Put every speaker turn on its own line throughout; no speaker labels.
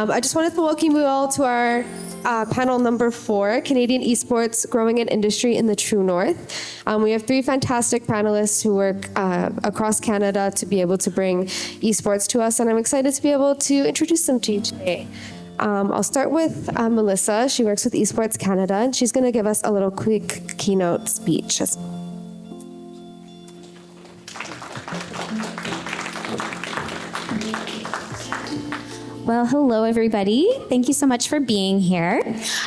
I just wanted to welcome you all to our panel number 4, Canadian Esports Growing an Industry in the True North. We have 3 fantastic panelists who work across Canada to be able to bring esports to us, and I'm excited to be able to introduce them to you today. I'll start with Melissa. She works with Esport Canada, and she's going to give us a little quick keynote speech.
Well, hello, everybody. Thank you so much for being here.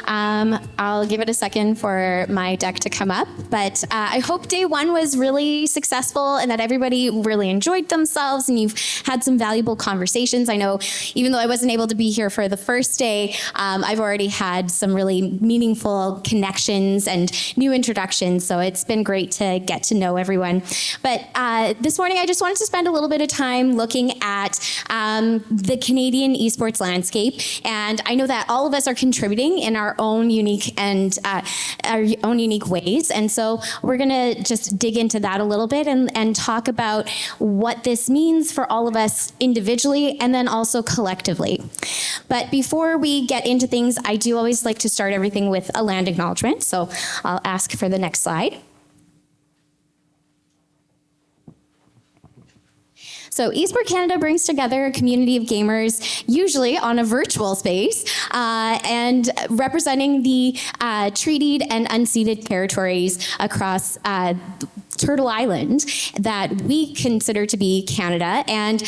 I'll give it a second for my deck to come up, but I hope day 1 was really successful and that everybody really enjoyed themselves and you've had some valuable conversations. I know even though I wasn't able to be here for the first day, I've already had some really meaningful connections and new introductions, so it's been great to get to know everyone. But this morning, I just wanted to spend a little bit of time looking at the Canadian esports landscape, and I know that all of us are contributing in our own unique ways, and so we're gonna just dig into that a little bit and talk about what this means for all of us individually and then also collectively. But before we get into things, I do always like to start everything with a land acknowledgement, so I'll ask for the next slide. So Esport Canada brings together a community of gamers, usually on a virtual space, and representing the treated and unceded territories across Turtle Island that we consider to be Canada. And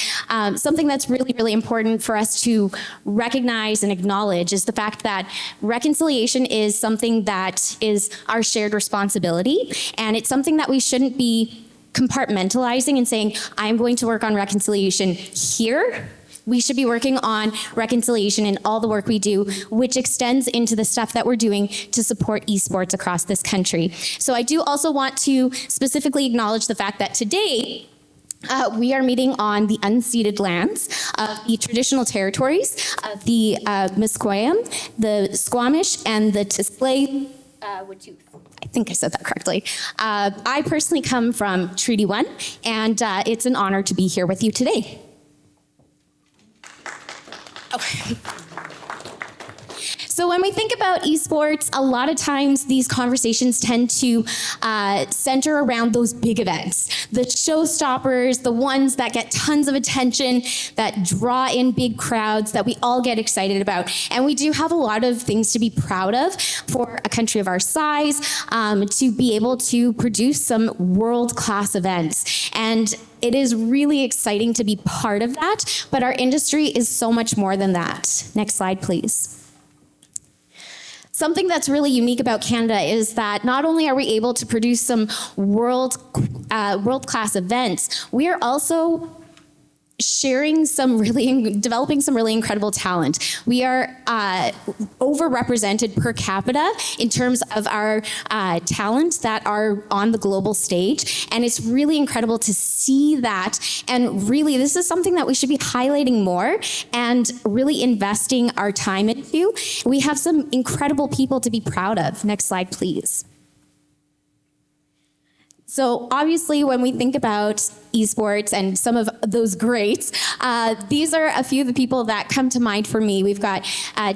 something that's really, really important for us to recognize and acknowledge is the fact that reconciliation is something that is our shared responsibility, and it's something that we shouldn't be compartmentalizing and saying, I'm going to work on reconciliation here. We should be working on reconciliation in all the work we do, which extends into the stuff that we're doing to support esports across this country. So I do also want to specifically acknowledge the fact that today, we are meeting on the unceded lands of the traditional territories of the Musqueam, the Squamish, and the Tisplay. I think I said that correctly. I personally come from Treaty 1, and it's an honor to be here with you today. Oh. So when we think about esports, a lot of times these conversations tend to center around those big events, the showstoppers, the ones that get tons of attention, that draw in big crowds, that we all get excited about. And we do have a lot of things to be proud of for a country of our size, to be able to produce some world-class events. And it is really exciting to be part of that, but our industry is so much more than that. Next slide, please. Something that's really unique about Canada is that not only are we able to produce some world-class events, we are also developing some really incredible talent. We are overrepresented per capita in terms of our talents that are on the global stage, and it's really incredible to see that. And really, this is something that we should be highlighting more and really investing our time into. We have some incredible people to be proud of. Next slide, please. So obviously, when we think about esports and some of those greats, these are a few of the people that come to mind for me. We've got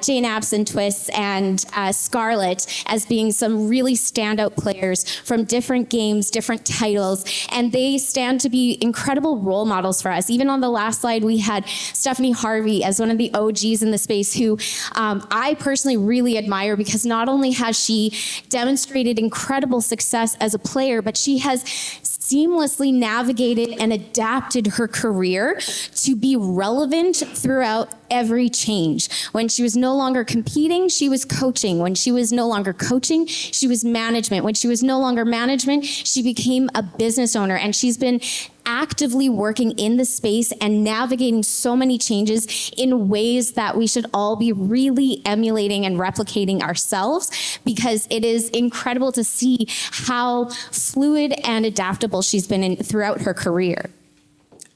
Jane Abson Twists and Scarlett as being some really standout players from different games, different titles, and they stand to be incredible role models for us. Even on the last slide, we had Stephanie Harvey as one of the OGs in the space who I personally really admire, because not only has she demonstrated incredible success as a player, but she has seamlessly navigated and adapted her career to be relevant throughout every change. When she was no longer competing, she was coaching. When she was no longer coaching, she was management. When she was no longer management, she became a business owner. And she's been actively working in the space and navigating so many changes in ways that we should all be really emulating and replicating ourselves, because it is incredible to see how fluid and adaptable she's been throughout her career.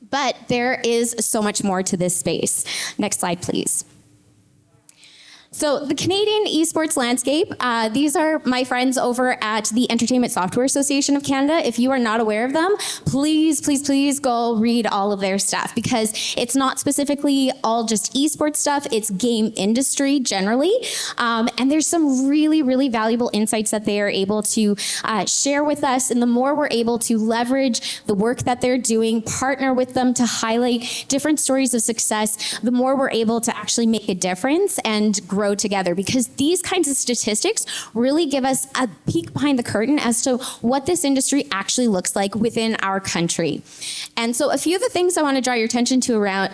But there is so much more to this space. Next slide, please. So the Canadian esports landscape, these are my friends over at the Entertainment Software Association of Canada. If you are not aware of them, please, please, please go read all of their stuff, because it's not specifically all just esports stuff, it's game industry generally. And there's some really, really valuable insights that they are able to share with us. And the more we're able to leverage the work that they're doing, partner with them to highlight different stories of success, the more we're able to actually make a difference and grow together, because these kinds of statistics really give us a peek behind the curtain as to what this industry actually looks like within our country. And so a few of the things I want to draw your attention to around,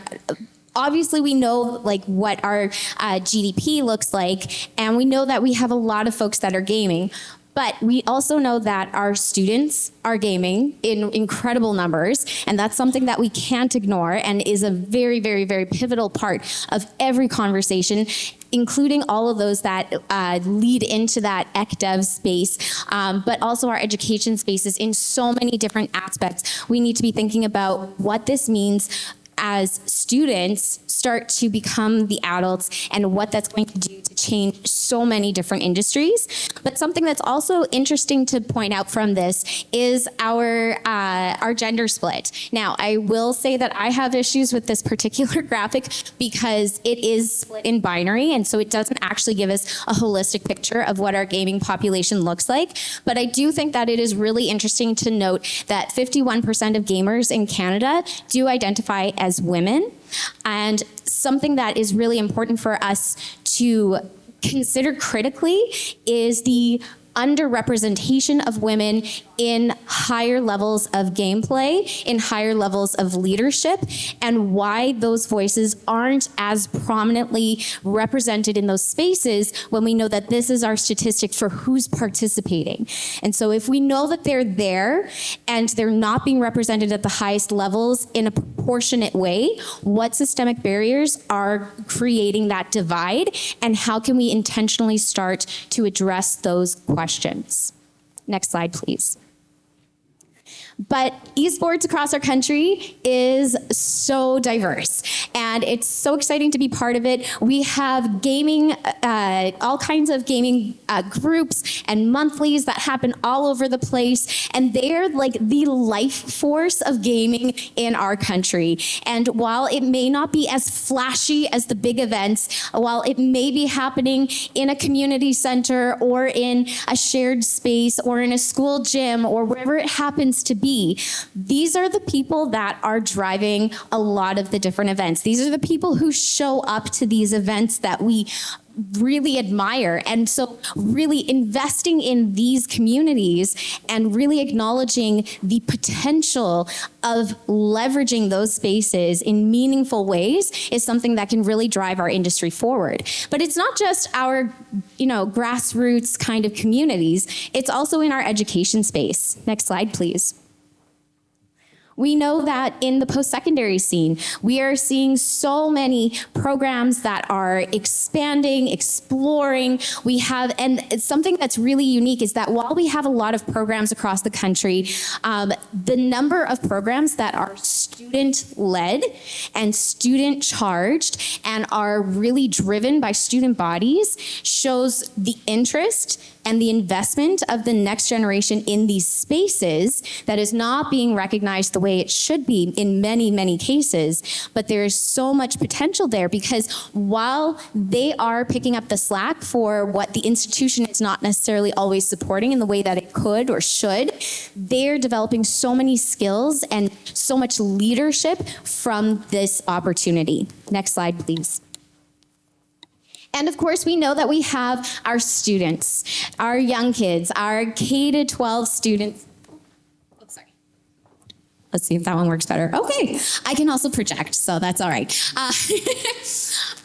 obviously we know like what our GDP looks like, and we know that we have a lot of folks that are gaming. But we also know that our students are gaming in incredible numbers, and that's something that we can't ignore and is a very, very, very pivotal part of every conversation, including all of those that lead into that ECDev space, but also our education spaces in so many different aspects. We need to be thinking about what this means as students start to become the adults and what that's going to do to change so many different industries. But something that's also interesting to point out from this is our gender split. Now, I will say that I have issues with this particular graphic because it is split in binary, and so it doesn't actually give us a holistic picture of what our gaming population looks like. But I do think that it is really interesting to note that 51% of gamers in Canada do identify as women. And something that is really important for us to consider critically is the underrepresentation of women in higher levels of gameplay, in higher levels of leadership, and why those voices aren't as prominently represented in those spaces when we know that this is our statistic for who's participating. And so if we know that they're there and they're not being represented at the highest levels in a proportionate way, what systemic barriers are creating that divide, and how can we intentionally start to address those questions? Next slide, please. But esports across our country is so diverse, and it's so exciting to be part of it. We have gaming, all kinds of gaming groups and monthlies that happen all over the place, and they're like the life force of gaming in our country. And while it may not be as flashy as the big events, while it may be happening in a community center or in a shared space or in a school gym or wherever it happens to be, these are the people that are driving a lot of the different events. These are the people who show up to these events that we really admire. And so really investing in these communities and really acknowledging the potential of leveraging those spaces in meaningful ways is something that can really drive our industry forward. But it's not just our, grassroots kind of communities. It's also in our education space. Next slide, please. We know that in the post-secondary scene, we are seeing so many programs that are expanding, exploring. And it's something that's really unique is that while we have a lot of programs across the country, the number of programs that are student-led and student-charged and are really driven by student bodies shows the interest and the investment of the next generation in these spaces that is not being recognized the way it should be in many, many cases. But there is so much potential there because while they are picking up the slack for what the institution is not necessarily always supporting in the way that it could or should, they're developing so many skills and so much leadership from this opportunity. Next slide, please. And of course, we know that we have our students, our young kids, our K-12 students. Oops, sorry. Let's see if that one works better. Okay, I can also project, so that's all right.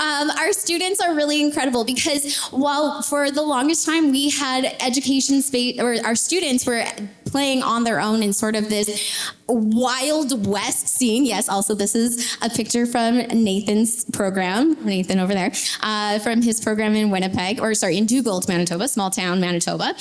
Our students are really incredible because while for the longest time we had education space, or our students were playing on their own in sort of this Wild West scene. Yes, also this is a picture from Nathan's program, Nathan over there, from his program in Winnipeg, in Dugald, Manitoba, small town, Manitoba.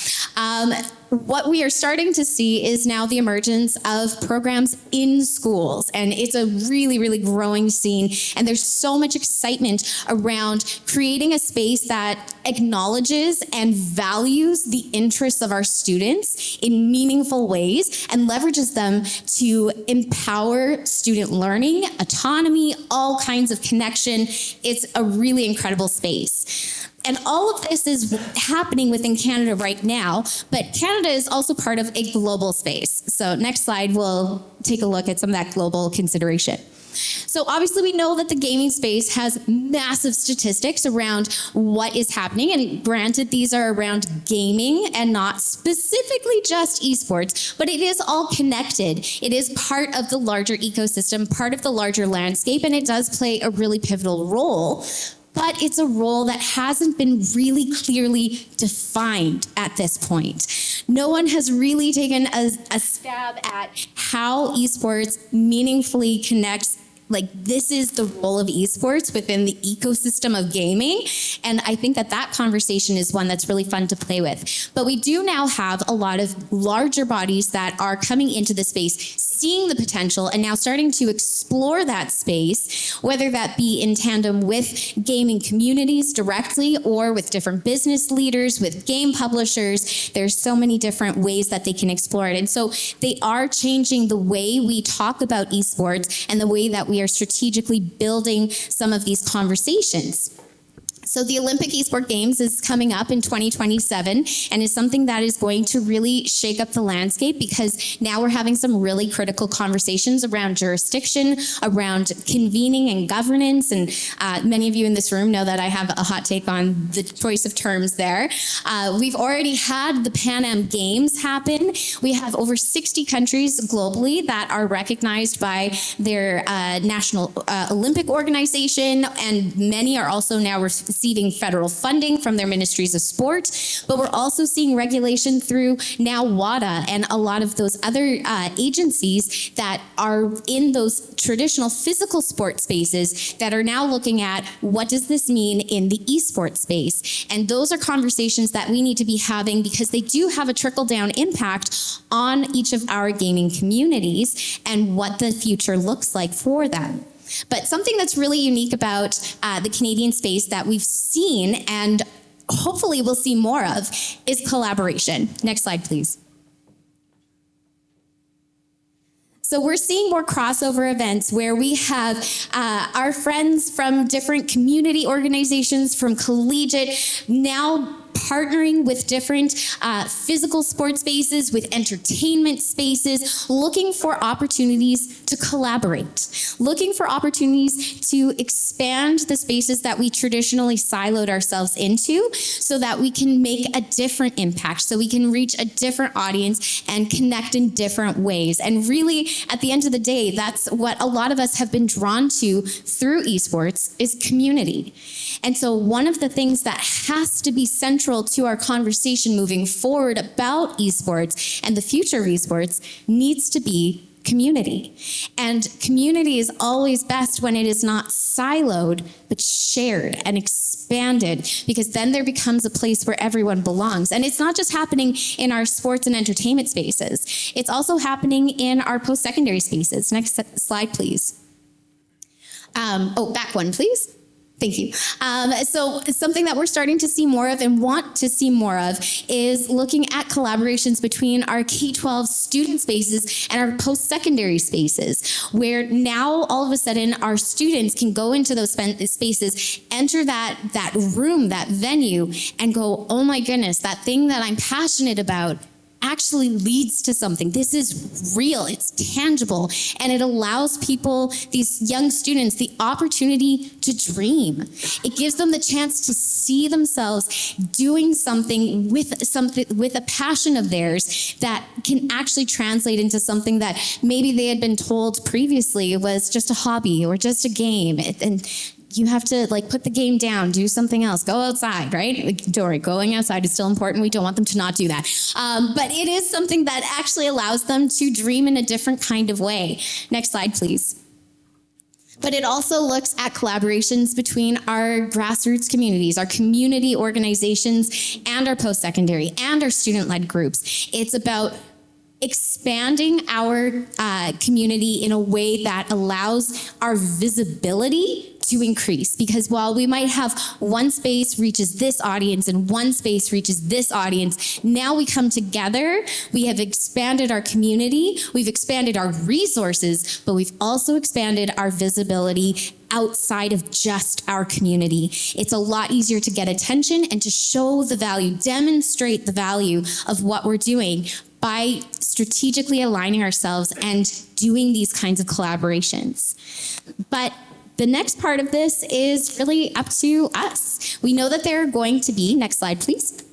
what we are starting to see is now the emergence of programs in schools. And it's a really, really growing scene. And there's so much excitement around creating a space that acknowledges and values the interests of our students in meaningful ways and leverages them to empower student learning, autonomy, all kinds of connection. It's a really incredible space. And all of this is happening within Canada right now, but Canada is also part of a global space. So next slide, we'll take a look at some of that global consideration. So obviously we know that the gaming space has massive statistics around what is happening. And granted, these are around gaming and not specifically just esports, but it is all connected. It is part of the larger ecosystem, part of the larger landscape, and it does play a really pivotal role. But it's a role that hasn't been really clearly defined at this point. No one has really taken a stab at how esports meaningfully connects. Like, this is the role of esports within the ecosystem of gaming. And I think that that conversation is one that's really fun to play with. But we do now have a lot of larger bodies that are coming into the space, seeing the potential and now starting to explore that space, whether that be in tandem with gaming communities directly or with different business leaders, with game publishers. There's so many different ways that they can explore it. And so they are changing the way we talk about esports and the way that we are strategically building some of these conversations. So the Olympic Esport Games is coming up in 2027 and is something that is going to really shake up the landscape, because now we're having some really critical conversations around jurisdiction, around convening and governance. And many of you in this room know that I have a hot take on the choice of terms there. We've already had the Pan Am Games happen. We have over 60 countries globally that are recognized by their national Olympic organization, and many are also now receiving federal funding from their ministries of sport. But we're also seeing regulation through now WADA and a lot of those other agencies that are in those traditional physical sport spaces that are now looking at what does this mean in the esports space. And those are conversations that we need to be having, because they do have a trickle-down impact on each of our gaming communities and what the future looks like for them. But something that's really unique about the Canadian space that we've seen, and hopefully we'll see more of, is collaboration. Next slide, please. So we're seeing more crossover events where we have our friends from different community organizations, from collegiate, now partnering with different physical sports spaces, with entertainment spaces, looking for opportunities to collaborate, looking for opportunities to expand the spaces that we traditionally siloed ourselves into, so that we can make a different impact, so we can reach a different audience and connect in different ways. And really, at the end of the day, that's what a lot of us have been drawn to through esports, is community. And so one of the things that has to be central to our conversation moving forward about esports and the future of esports needs to be community. And community is always best when it is not siloed, but shared and expanded, because then there becomes a place where everyone belongs. And it's not just happening in our sports and entertainment spaces. It's also happening in our post-secondary spaces. Next slide, please. Back one, please. Thank you. So something that we're starting to see more of and want to see more of is looking at collaborations between our K-12 student spaces and our post-secondary spaces, where now all of a sudden our students can go into those spaces, enter that room, that venue, and go, oh my goodness, that thing that I'm passionate about actually leads to something. This is real, it's tangible, and it allows people, these young students, the opportunity to dream. It gives them the chance to see themselves doing something with a passion of theirs that can actually translate into something that maybe they had been told previously was just a hobby or just a game. And you have to put the game down, do something else, go outside, right? Don't worry, going outside is still important. We don't want them to not do that. But it is something that actually allows them to dream in a different kind of way. Next slide, please. But it also looks at collaborations between our grassroots communities, our community organizations, and our post-secondary and our student-led groups. It's about expanding our community in a way that allows our visibility to increase. Because while we might have one space reaches this audience and one space reaches this audience, now we come together, we have expanded our community, we've expanded our resources, but we've also expanded our visibility outside of just our community. It's a lot easier to get attention and to show the value, demonstrate the value of what we're doing by strategically aligning ourselves and doing these kinds of collaborations. But the next part of this is really up to us. We know that there are going to be, next slide please.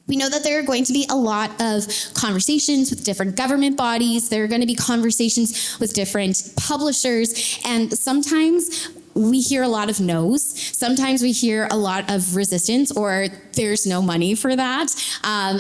We know that there are going to be a lot of conversations with different government bodies. There are going to be conversations with different publishers, and sometimes we hear a lot of no's. Sometimes we hear a lot of resistance, or there's no money for that. And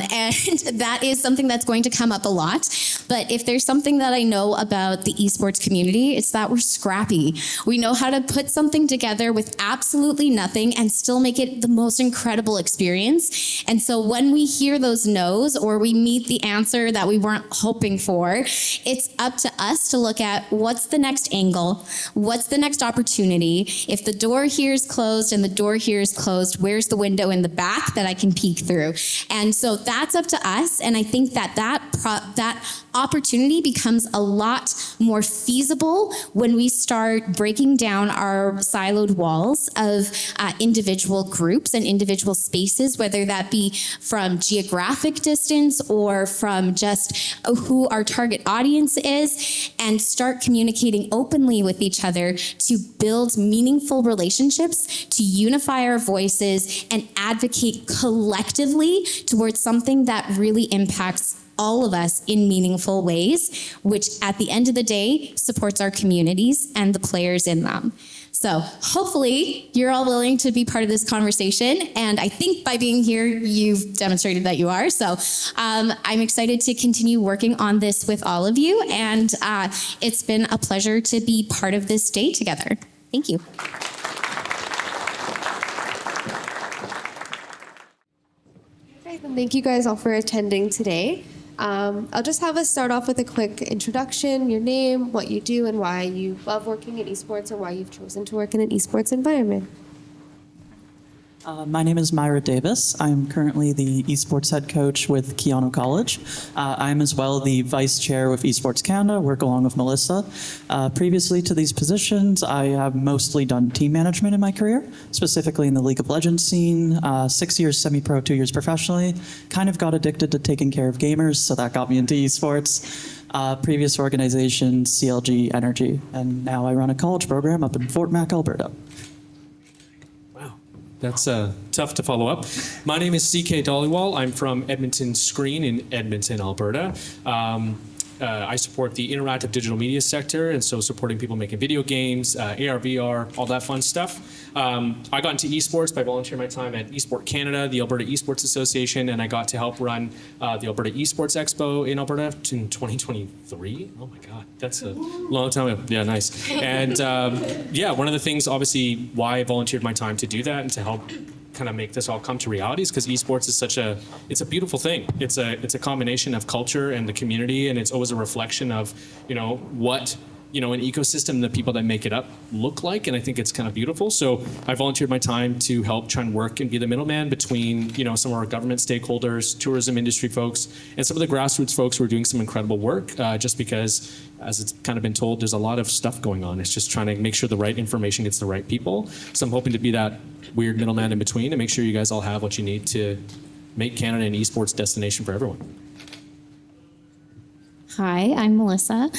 that is something that's going to come up a lot. But if there's something that I know about the esports community, it's that we're scrappy. We know how to put something together with absolutely nothing and still make it the most incredible experience. And so when we hear those no's, or we meet the answer that we weren't hoping for, it's up to us to look at what's the next angle, what's the next opportunity. If the door here is closed and the door here is closed, where's the window in the back that I can peek through? And so that's up to us. And I think that opportunity becomes a lot more feasible when we start breaking down our siloed walls of individual groups and individual spaces, whether that be from geographic distance or from just who our target audience is, and start communicating openly with each other to build meaningful relationships, to unify our voices and advocate collectively towards something that really impacts all of us in meaningful ways, which at the end of the day supports our communities and the players in them. So hopefully you're all willing to be part of this conversation. And I think by being here, you've demonstrated that you are. So I'm excited to continue working on this with all of you. And it's been a pleasure to be part of this day together. Thank you.
Thank you guys all for attending today. I'll just have us start off with a quick introduction, your name, what you do, and why you love working in esports, or why you've chosen to work in an esports environment.
My name is Myra Davis. I'm currently the esports head coach with Keyano College. I'm as well the vice chair with Esport Canada, work along with Melissa. Previously to these positions, I have mostly done team management in my career, specifically in the League of Legends scene, 6 years semi-pro, 2 years professionally. Kind of got addicted to taking care of gamers, so that got me into esports. Previous organization, CLG Energy, and now I run a college program up in Fort Mac, Alberta.
That's tough to follow up. My name is CK Dhaliwal. I'm from Edmonton Screen in Edmonton, Alberta. I support the interactive digital media sector, and so supporting people making video games, AR, VR, all that fun stuff. I got into esports by volunteering my time at Esport Canada, the Alberta Esports Association, and I got to help run the Alberta Esports Expo in Alberta in 2023. Oh my God, that's a long time ago. Yeah, nice. And yeah, one of the things, obviously, why I volunteered my time to do that and to help kind of make this all come to reality is because esports is it's a beautiful thing. It's a combination of culture and the community, and it's always a reflection of, what an ecosystem, the people that make it up look like, and I think it's kind of beautiful. So I volunteered my time to help try and work and be the middleman between, some of our government stakeholders, tourism industry folks, and some of the grassroots folks who are doing some incredible work, just because, as it's kind of been told, there's a lot of stuff going on. It's just trying to make sure the right information gets the right people. So I'm hoping to be that weird middleman in between and make sure you guys all have what you need to make Canada an esports destination for everyone.
Hi, I'm Melissa.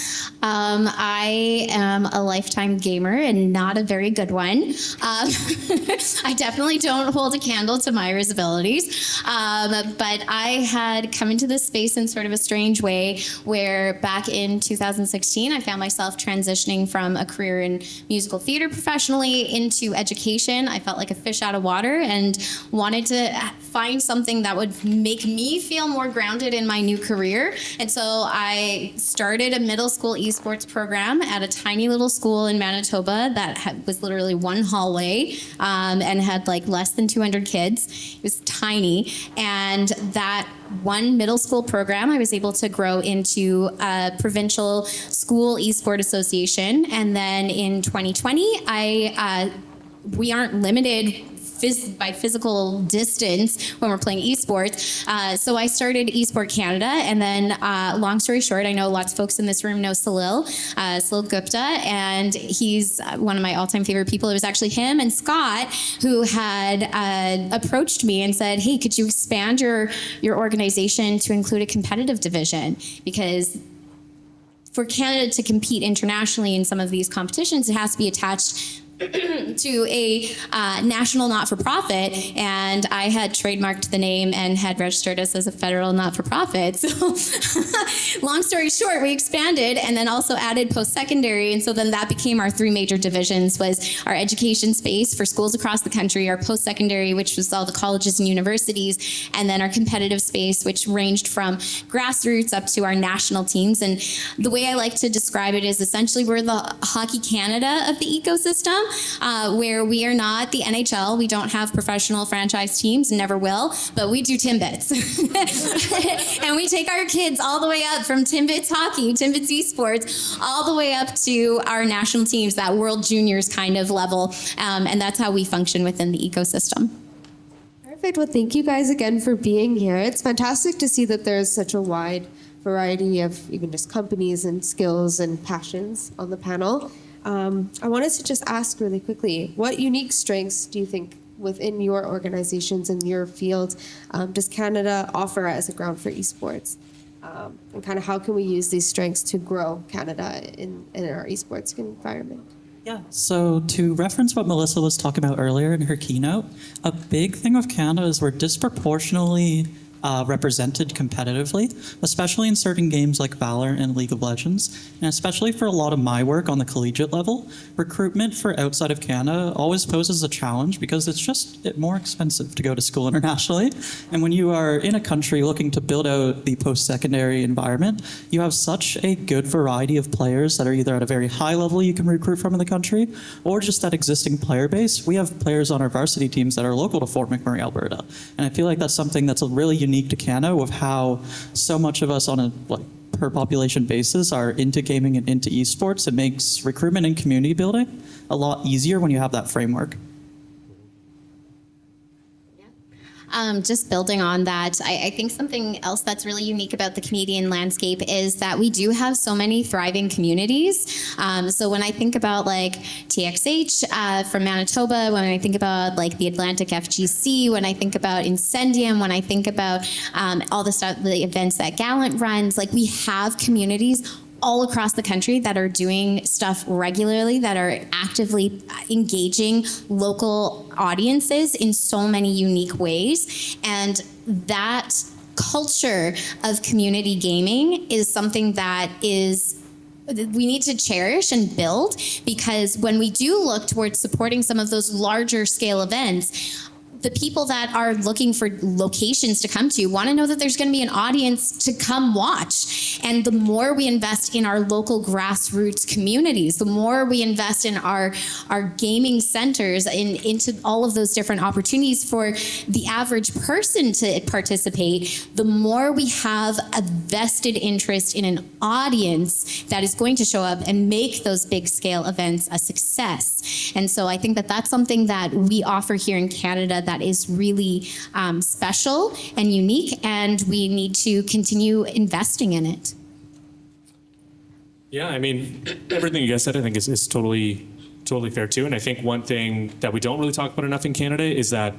I am a lifetime gamer and not a very good one. I definitely don't hold a candle to Myra's abilities, but I had come into this space in sort of a strange way where back in 2016, I found myself transitioning from a career in musical theater professionally into education. I felt like a fish out of water and wanted to find something that would make me feel more grounded in my new career. And so I I started a middle school esports program at a tiny little school in Manitoba that was literally one hallway and had like less than 200 kids. It was tiny. And that one middle school program, I was able to grow into a provincial school esport association. And then in 2020, we aren't limited by physical distance when we're playing esports. So I started Esport Canada, and then long story short, I know lots of folks in this room know Salil Gupta, and he's one of my all-time favorite people. It was actually him and Scott who had approached me and said, hey, could you expand your organization to include a competitive division? Because for Canada to compete internationally in some of these competitions, it has to be attached to a national not-for-profit, and I had trademarked the name and had registered us as a federal not-for-profit. So long story short, we expanded and then also added post-secondary, and so then that became our three major divisions, was our education space for schools across the country, our post-secondary, which was all the colleges and universities, and then our competitive space, which ranged from grassroots up to our national teams. And the way I like to describe it is essentially we're the Hockey Canada of the ecosystem, where we are not the NHL. We don't have professional franchise teams, never will, but we do Timbits. And we take our kids all the way up from Timbits hockey, Timbits esports, all the way up to our national teams, that World Juniors kind of level. And that's how we function within the ecosystem.
Perfect. Well, thank you guys again for being here. It's fantastic to see that there's such a wide variety of even just companies and skills and passions on the panel. I wanted to just ask really quickly, what unique strengths do you think within your organizations and your field does Canada offer as a ground for esports? And kind of how can we use these strengths to grow Canada in our esports environment?
Yeah, so to reference what Melissa was talking about earlier in her keynote, a big thing of Canada is we're disproportionately represented competitively, especially in certain games like Valor and League of Legends, and especially for a lot of my work on the collegiate level. Recruitment for outside of Canada always poses a challenge because it's just more expensive to go to school internationally. And when you are in a country looking to build out the post-secondary environment, you have such a good variety of players that are either at a very high level you can recruit from in the country, or just that existing player base. We have players on our varsity teams that are local to Fort McMurray, Alberta. And I feel like that's something that's a really unique to Canada, of how so much of us on a per population basis are into gaming and into esports. It makes recruitment and community building a lot easier when you have that framework.
Just building on that, I think something else that's really unique about the Canadian landscape is that we do have so many thriving communities. So when I think about like TXH from Manitoba, when I think about like the Atlantic FGC, when I think about Incendium, when I think about all the stuff, the events that Gallant runs, like we have communities all across the country that are doing stuff regularly, that are actively engaging local audiences in so many unique ways. And that culture of community gaming is something that we need to cherish and build, because when we do look towards supporting some of those larger scale events, the people that are looking for locations to come to want to know that there's going to be an audience to come watch. And the more we invest in our local grassroots communities, the more we invest in our gaming centers, into all of those different opportunities for the average person to participate, the more we have a vested interest in an audience that is going to show up and make those big scale events a success. And so I think that that's something that we offer here in Canada that is really special and unique, and we need to continue investing in it.
Yeah, I mean, everything you guys said, I think is totally fair too. And I think one thing that we don't really talk about enough in Canada is that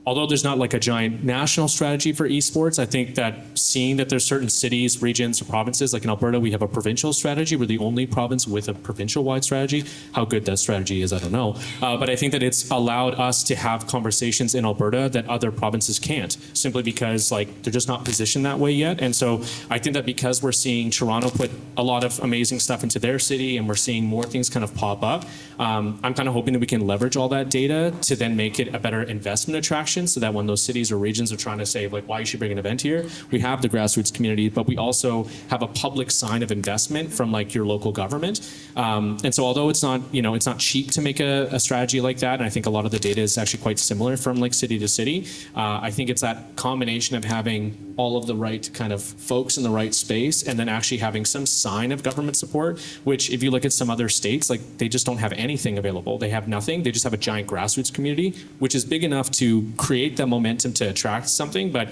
although there's not like a giant national strategy for esports, I think that seeing that there's certain cities, regions, or provinces, like in Alberta, we have a provincial strategy. We're the only province with a provincial-wide strategy. How good that strategy is, I don't know. But I think that it's allowed us to have conversations in Alberta that other provinces can't, simply because like they're just not positioned that way yet. And so I think that because we're seeing Toronto put a lot of amazing stuff into their city, and we're seeing more things kind of pop up, I'm kind of hoping that we can leverage all that data to then make it a better investment attraction attraction, so that when those cities or regions are trying to say like why you should bring an event here, we have the grassroots community, but we also have a public sign of investment from like your local government. And so although it's not, it's not cheap to make a strategy like that, and I think a lot of the data is actually quite similar from like city to city, I think it's that combination of having all of the right kind of folks in the right space and then actually having some sign of government support, which if you look at some other states, like they just don't have anything available. They have nothing. They just have a giant grassroots community, which is big enough to create the momentum to attract something, but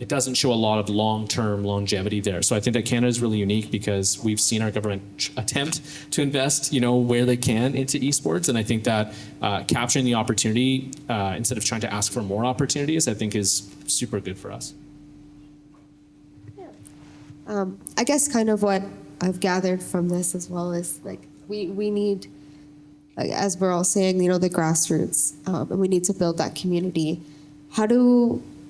it doesn't show a lot of long-term longevity there. So I think that Canada is really unique because we've seen our government attempt to invest, where they can into esports. And I think that capturing the opportunity instead of trying to ask for more opportunities, I think is super good for us.
I guess kind of what I've gathered from this as well is like we need, like, as we're all saying, the grassroots, and we need to build that community.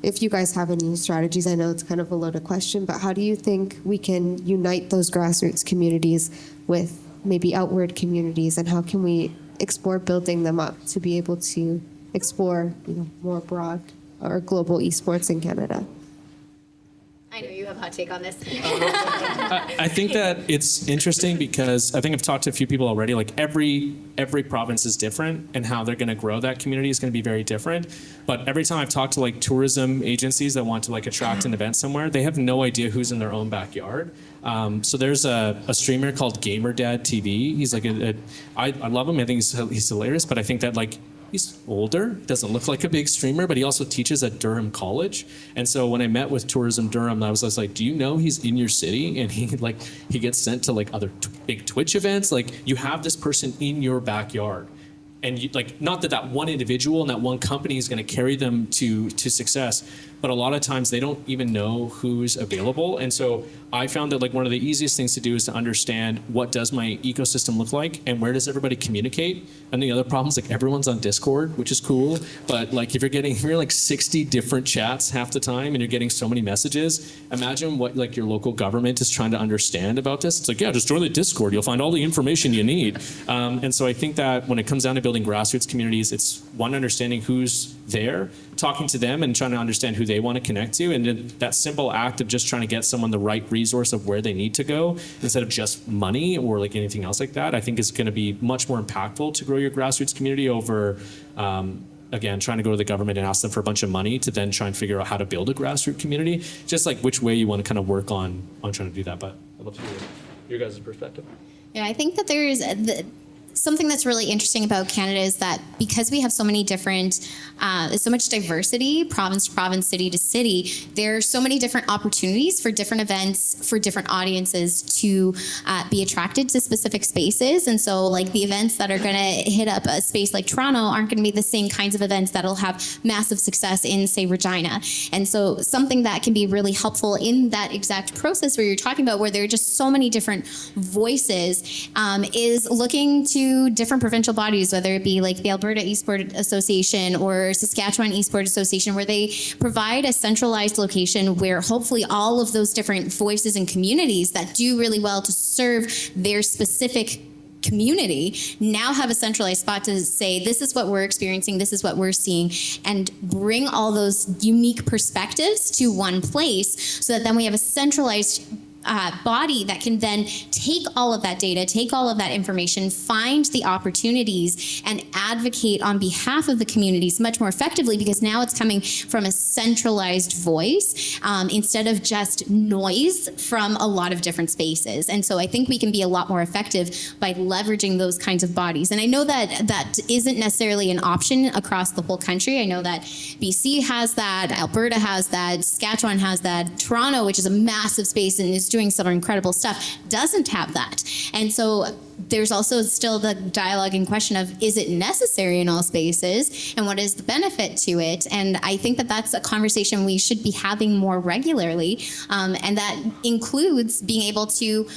If you guys have any strategies, I know it's kind of a loaded question, but how do you think we can unite those grassroots communities with maybe outward communities, and how can we explore building them up to be able to explore, more broad or global esports in Canada?
I know you have a hot take on this.
I think that it's interesting because I think I've talked to a few people already. Like every province is different, and how they're going to grow that community is going to be very different. But every time I've talked to like tourism agencies that want to like attract an event somewhere, they have no idea who's in their own backyard. So there's a streamer called GamerDad TV. He's like I love him. I think he's hilarious. But I think that like he's older, doesn't look like a big streamer, but he also teaches at Durham College. And so when I met with Tourism Durham, I was like, do you know he's in your city? And he gets sent to like other big Twitch events. Like you have this person in your backyard. And you, like, not that one individual and that one company is going to carry them to success, but a lot of times they don't even know who's available. And so I found that like one of the easiest things to do is to understand what does my ecosystem look like and where does everybody communicate. And the other problem is like everyone's on Discord, which is cool, but like if you're like 60 different chats half the time and you're getting so many messages, imagine what like your local government is trying to understand about this. It's like, yeah, just join the Discord. You'll find all the information you need. And so I think that when it comes down to building grassroots communities, it's one, understanding who's there, talking to them and trying to understand who they want to connect to, and then that simple act of just trying to get someone the right resource of where they need to go instead of just money or like anything else like that, I think is going to be much more impactful to grow your grassroots community over again, trying to go to the government and ask them for a bunch of money to then try and figure out how to build a grassroots community. Just like which way you want to kind of work on trying to do that. But I'd love to hear your guys' perspective.
Yeah, I think that there's something that's really interesting about Canada is that because we have so many different, so much diversity, province to province, city to city, there are so many different opportunities for different events, for different audiences to be attracted to specific spaces. And so like the events that are going to hit up a space like Toronto aren't going to be the same kinds of events that'll have massive success in, say, Regina. And so something that can be really helpful in that exact process where you're talking about, where there are just so many different voices, is looking to different provincial bodies, whether it be like the Alberta Esport Association or Saskatchewan Esport Association, where they provide a centralized location where hopefully all of those different voices and communities that do really well to serve their specific community now have a centralized spot to say, this is what we're experiencing, this is what we're seeing, and bring all those unique perspectives to one place so that then we have a centralized body that can then take all of that data, take all of that information, find the opportunities, and advocate on behalf of the communities much more effectively, because now it's coming from a centralized voice instead of just noise from a lot of different spaces. And so I think we can be a lot more effective by leveraging those kinds of bodies. And I know that that isn't necessarily an option across the whole country. I know that BC has that, Alberta has that, Saskatchewan has that, Toronto, which is a massive space and is doing some incredible stuff, doesn't have that. And so there's also still the dialogue and question of, is it necessary in all spaces, and what is the benefit to it? And I think that that's a conversation we should be having more regularly, and that includes being able to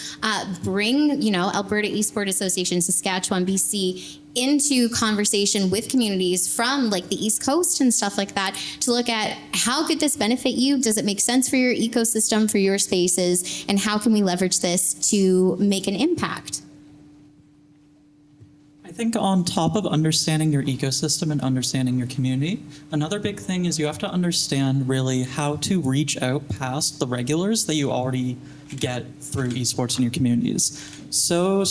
bring, Alberta Esport Association, Saskatchewan, BC, into conversation with communities from like the East Coast and stuff like that, to look at how could this benefit you? Does it make sense for your ecosystem, for your spaces? And how can we leverage this to make an impact?
I think on top of understanding your ecosystem and understanding your community, another big thing is you have to understand really how to reach out past the regulars that you already get through esports in your communities. So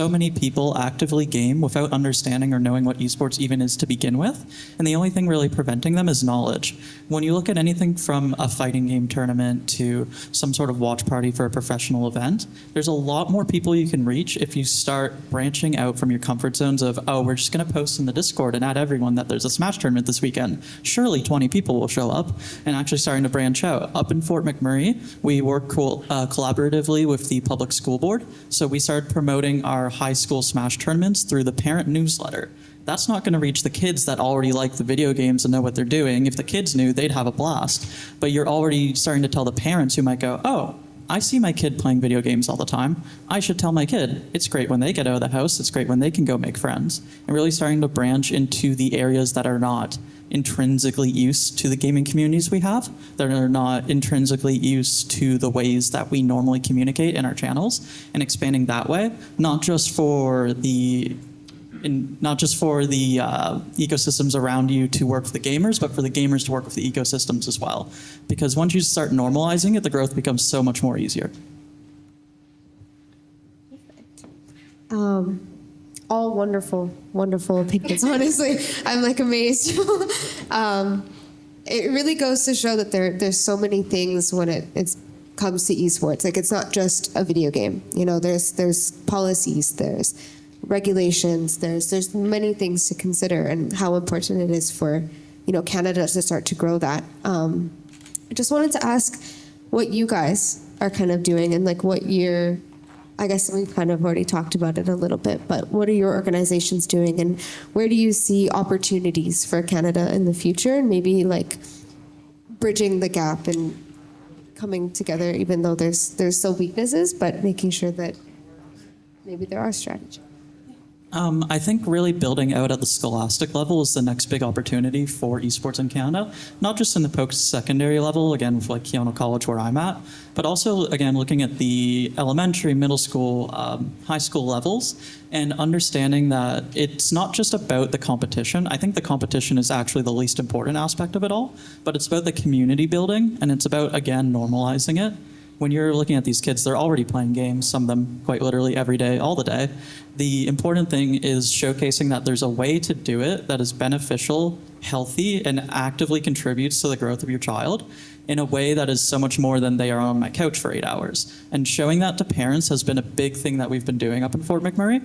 many people actively game without understanding or knowing what esports even is to begin with, and the only thing really preventing them is knowledge. When you look at anything from a fighting game tournament to some sort of watch party for a professional event, there's a lot more people you can reach if you start branching out from your comfort zones of, oh, we're just going to post in the Discord and add everyone that there's a Smash tournament this weekend. Surely 20 people will show up, and actually starting to branch out. Up in Fort McMurray, we work collaboratively with the public school board, so we started promoting our high school Smash tournaments through the parent newsletter. That's not going to reach the kids that already like the video games and know what they're doing. If the kids knew, they'd have a blast. But you're already starting to tell the parents who might go, oh, I see my kid playing video games all the time. I should tell my kid. It's great when they get out of the house. It's great when they can go make friends. And really starting to branch into the areas that are not intrinsically used to the gaming communities we have, that are not intrinsically used to the ways that we normally communicate in our channels, and expanding that way, not just for the ecosystems around you to work with the gamers, but for the gamers to work with the ecosystems as well. Because once you start normalizing it, the growth becomes so much more easier.
All wonderful, wonderful opinions. Honestly, I'm like amazed. It really goes to show that there's so many things when it comes to esports. Like, it's not just a video game. You know, there's policies, there's regulations, there's many things to consider, and how important it is for, you know, Canada to start to grow that. I just wanted to ask what you guys are kind of doing, and like what you're, I guess we've kind of already talked about it a little bit, but what are your organizations doing, and where do you see opportunities for Canada in the future, and maybe like bridging the gap and coming together, even though there's still weaknesses, but making sure that maybe there are strategies?
I think really building out at the scholastic level is the next big opportunity for esports in Canada, not just in the post-secondary level, again, with like Keyano College where I'm at, but also, again, looking at the elementary, middle school, high school levels, and understanding that it's not just about the competition. I think the competition is actually the least important aspect of it all, but it's about the community building, and it's about, again, normalizing it. When you're looking at these kids, they're already playing games, some of them quite literally every day, all the day. The important thing is showcasing that there's a way to do it that is beneficial, healthy, and actively contributes to the growth of your child in a way that is so much more than they are on my couch for 8 hours. And showing that to parents has been a big thing that we've been doing up in Fort McMurray,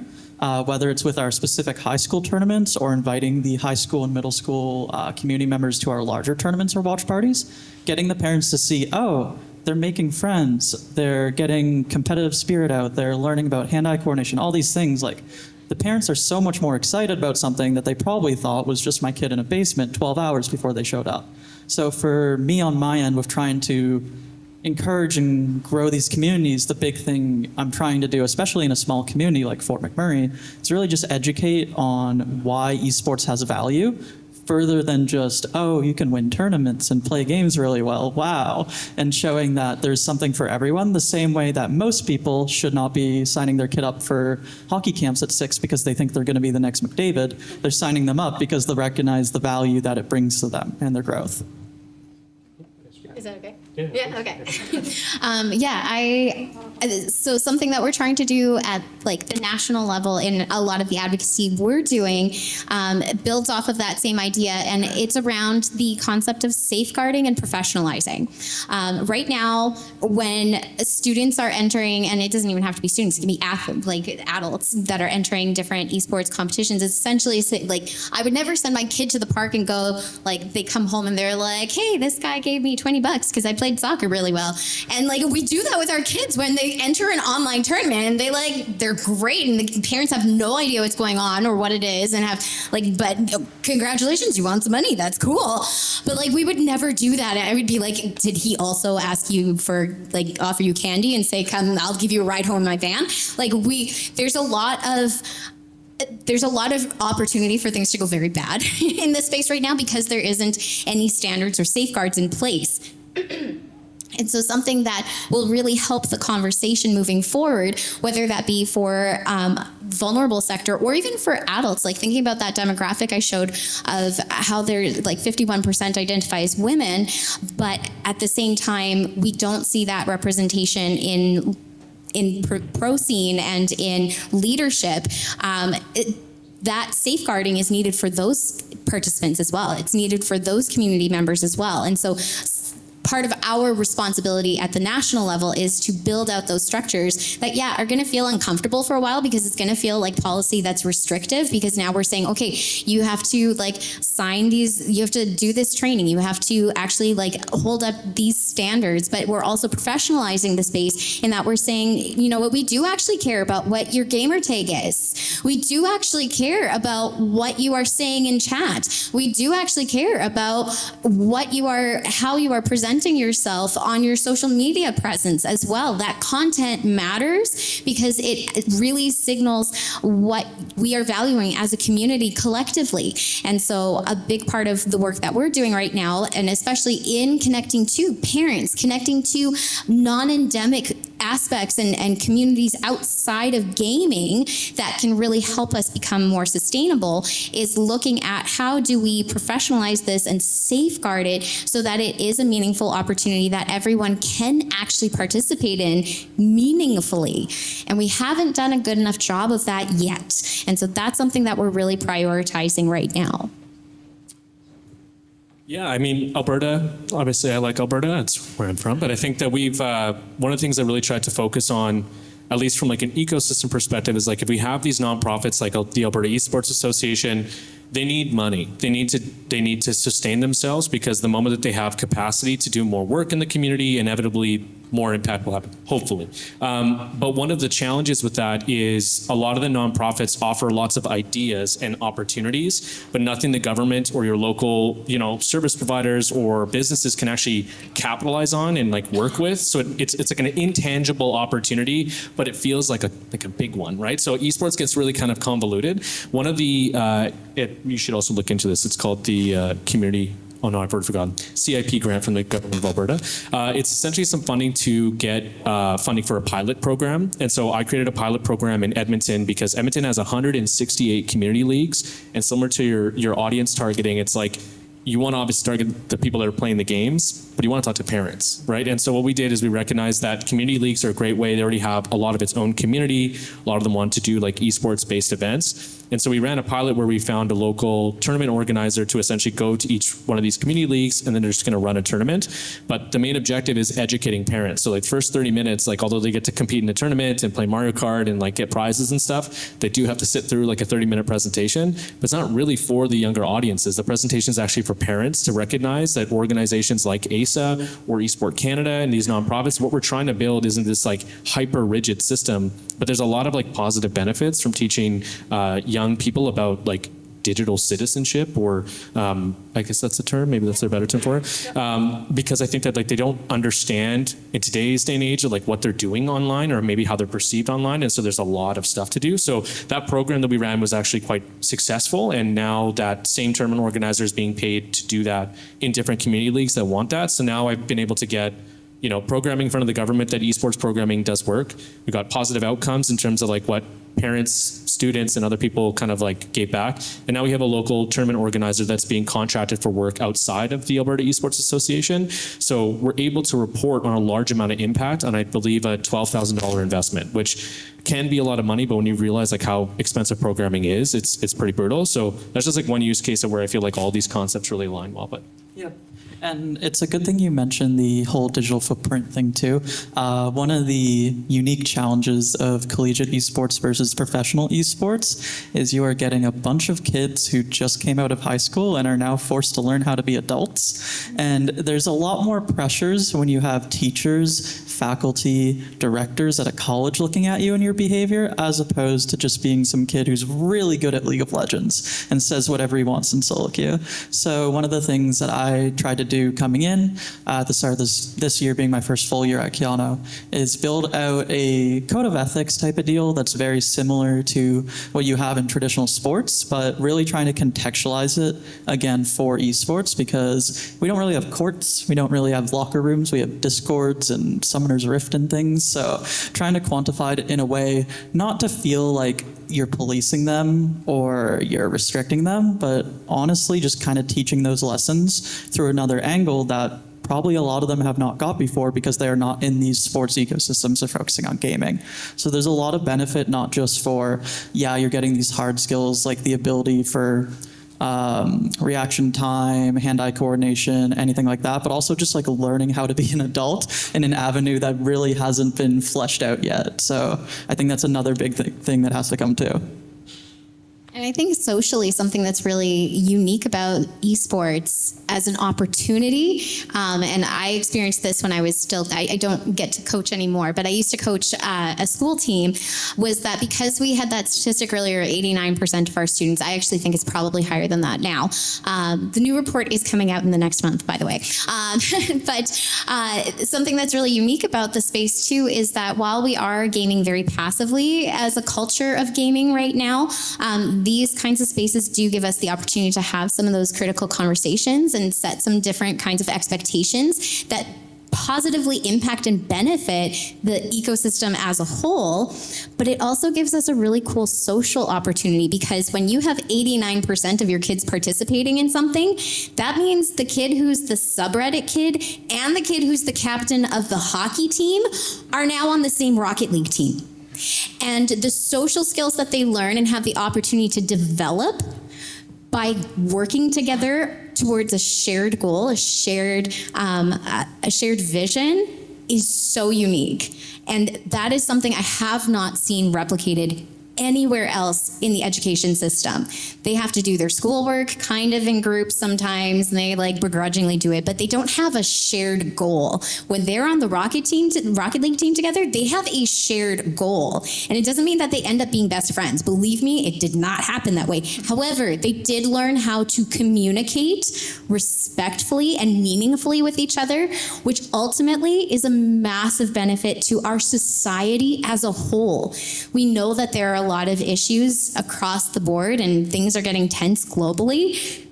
whether it's with our specific high school tournaments or inviting the high school and middle school community members to our larger tournaments or watch parties, getting the parents to see, oh, they're making friends, they're getting competitive spirit out, they're learning about hand-eye coordination, all these things. Like, the parents are so much more excited about something that they probably thought was just my kid in a basement 12 hours before they showed up. So for me on my end with trying to encourage and grow these communities, the big thing I'm trying to do, especially in a small community like Fort McMurray, is really just educate on why esports has value, further than just, oh, you can win tournaments and play games really well, wow, and showing that there's something for everyone, the same way that most people should not be signing their kid up for hockey camps at 6 because they think they're going to be the next McDavid. They're signing them up because they recognize the value that it brings to them and their growth.
Is that okay? Yeah, okay. So something that we're trying to do at like the national level in a lot of the advocacy we're doing builds off of that same idea, and it's around the concept of safeguarding and professionalizing. Right now, when students are entering, and it doesn't even have to be students, it can be adults that are entering different esports competitions, it's essentially like, I would never send my kid to the park and go, like, they come home and they're like, hey, this guy gave me $20 because I played soccer really well. And like, we do that with our kids when they enter an online tournament, and they're great, and the parents have no idea what's going on or what it is, and have like, but congratulations, you won some money, that's cool. But like, we would never do that. I would be like, did he also ask you for, like, offer you candy and say, come, I'll give you a ride home in my van? Like, there's a lot of opportunity for things to go very bad in this space right now because there isn't any standards or safeguards in place. And so something that will really help the conversation moving forward, whether that be for vulnerable sector or even for adults, like thinking about that demographic I showed of how they're like 51% identify as women, but at the same time, we don't see that representation in pro scene and in leadership. That safeguarding is needed for those participants as well. It's needed for those community members as well. And so part of our responsibility at the national level is to build out those structures that, are going to feel uncomfortable for a while, because it's going to feel like policy that's restrictive, because now we're saying, okay, you have to like sign these, you have to do this training, you have to actually like hold up these standards, but we're also professionalizing the space in that we're saying, you know what, we do actually care about what your gamer tag is. We do actually care about what you are saying in chat. We do actually care about how you are presenting yourself on your social media presence as well. That content matters because it really signals what we are valuing as a community collectively. And so a big part of the work that we're doing right now, and especially in connecting to parents, connecting to non-endemic aspects and communities outside of gaming that can really help us become more sustainable, is looking at how do we professionalize this and safeguard it so that it is a meaningful opportunity that everyone can actually participate in meaningfully. And we haven't done a good enough job of that yet. And so that's something that we're really prioritizing right now.
Yeah, I mean, Alberta, obviously I like Alberta, that's where I'm from, but I think that we've, one of the things I really tried to focus on, at least from like an ecosystem perspective, is like if we have these nonprofits like the Alberta Esports Association, they need money. They need to sustain themselves, because the moment that they have capacity to do more work in the community, inevitably more impact will happen, hopefully. But one of the challenges with that is a lot of the nonprofits offer lots of ideas and opportunities, but nothing the government or your local, service providers or businesses can actually capitalize on and like work with. So it's like an intangible opportunity, but it feels like a big one, right? So esports gets really kind of convoluted. One of the, you should also look into this. It's called the community. Oh no, I've already forgotten. CIP grant from the government of Alberta. It's essentially some funding to get funding for a pilot program. And so I created a pilot program in Edmonton because Edmonton has 168 community leagues. And similar to your audience targeting, it's like you want to obviously target the people that are playing the games, but you want to talk to parents, right? And so what we did is we recognized that community leagues are a great way. They already have a lot of its own community. A lot of them want to do like esports-based events. And so we ran a pilot where we found a local tournament organizer to essentially go to each one of these community leagues, and then they're just going to run a tournament. But the main objective is educating parents. So like first 30 minutes, like although they get to compete in a tournament and play Mario Kart and like get prizes and stuff, they do have to sit through like a 30-minute presentation. But it's not really for the younger audiences. The presentation is actually for parents to recognize that organizations like AESA or Esport Canada and these nonprofits, what we're trying to build isn't this like hyper rigid system, but there's a lot of like positive benefits from teaching young people about like digital citizenship, or I guess that's the term, maybe that's a better term for it, because I think that like they don't understand in today's day and age of like what they're doing online, or maybe how they're perceived online, and so there's a lot of stuff to do. So that program that we ran was actually quite successful, and now that same tournament organizer is being paid to do that in different community leagues that want that. So now I've been able to get programming in front of the government that esports programming does work. We got positive outcomes in terms of like what parents, students, and other people kind of like gave back. And now we have a local tournament organizer that's being contracted for work outside of the Alberta Esports Association. So we're able to report on a large amount of impact on, I believe, a $12,000 investment, which can be a lot of money, but when you realize like how expensive programming is, it's pretty brutal. So that's just like one use case of where I feel like all these concepts really align well. But
yeah. And it's a good thing you mentioned the whole digital footprint thing too. One of the unique challenges of collegiate esports versus professional esports is you are getting a bunch of kids who just came out of high school and are now forced to learn how to be adults. And there's a lot more pressures when you have teachers, faculty, directors at a college looking at you and your behavior, as opposed to just being some kid who's really good at League of Legends and says whatever he wants in solo queue. So one of the things that I tried to do do coming in at the start of this year being my first full year at Keyano is build out a code of ethics type of deal that's very similar to what you have in traditional sports, but really trying to contextualize it again for esports, because we don't really have courts, we don't really have locker rooms, we have discords and summoner's rift and things. So trying to quantify it in a way not to feel like you're policing them or you're restricting them, but honestly just kind of teaching those lessons through another angle that probably a lot of them have not got before because they're not in these sports ecosystems, they're focusing on gaming. So there's a lot of benefit, not just for, yeah, you're getting these hard skills like the ability for reaction time, hand-eye coordination, anything like that, but also just like learning how to be an adult in an avenue that really hasn't been fleshed out yet. So I think that's another big thing that has to come too.
And I think socially, something that's really unique about esports as an opportunity, and I experienced this when I was still, I don't get to coach anymore, but I used to coach a school team, was that because we had that statistic earlier, 89% of our students, I actually think it's probably higher than that now. The new report is coming out in the next month, by the way. But something that's really unique about the space too is that while we are gaming very passively as a culture of gaming right now, these kinds of spaces do give us the opportunity to have some of those critical conversations and set some different kinds of expectations that positively impact and benefit the ecosystem as a whole. But it also gives us a really cool social opportunity, because when you have 89% of your kids participating in something, that means the kid who's the subreddit kid and the kid who's the captain of the hockey team are now on the same Rocket League team. And the social skills that they learn and have the opportunity to develop by working together towards a shared goal, a shared vision, is so unique. And that is something I have not seen replicated anywhere else in the education system. They have to do their schoolwork kind of in groups sometimes, and they like begrudgingly do it, but they don't have a shared goal. When they're on the Rocket League team together, they have a shared goal. And it doesn't mean that they end up being best friends. Believe me, it did not happen that way. However, they did learn how to communicate respectfully and meaningfully with each other, which ultimately is a massive benefit to our society as a whole. We know that there are a lot of issues across the board and things are getting tense globally.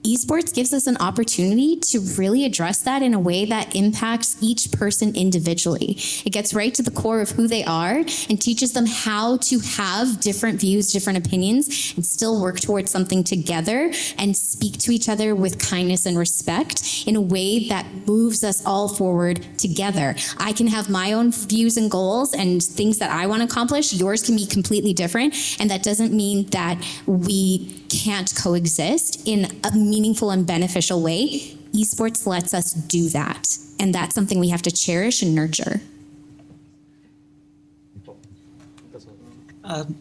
Esports gives us an opportunity to really address that in a way that impacts each person individually. It gets right to the core of who they are and teaches them how to have different views, different opinions, and still work towards something together and speak to each other with kindness and respect in a way that moves us all forward together. I can have my own views and goals and things that I want to accomplish. Yours can be completely different, and that doesn't mean that we can't coexist in a meaningful and beneficial way. Esports lets us do that, and that's something we have to cherish and nurture.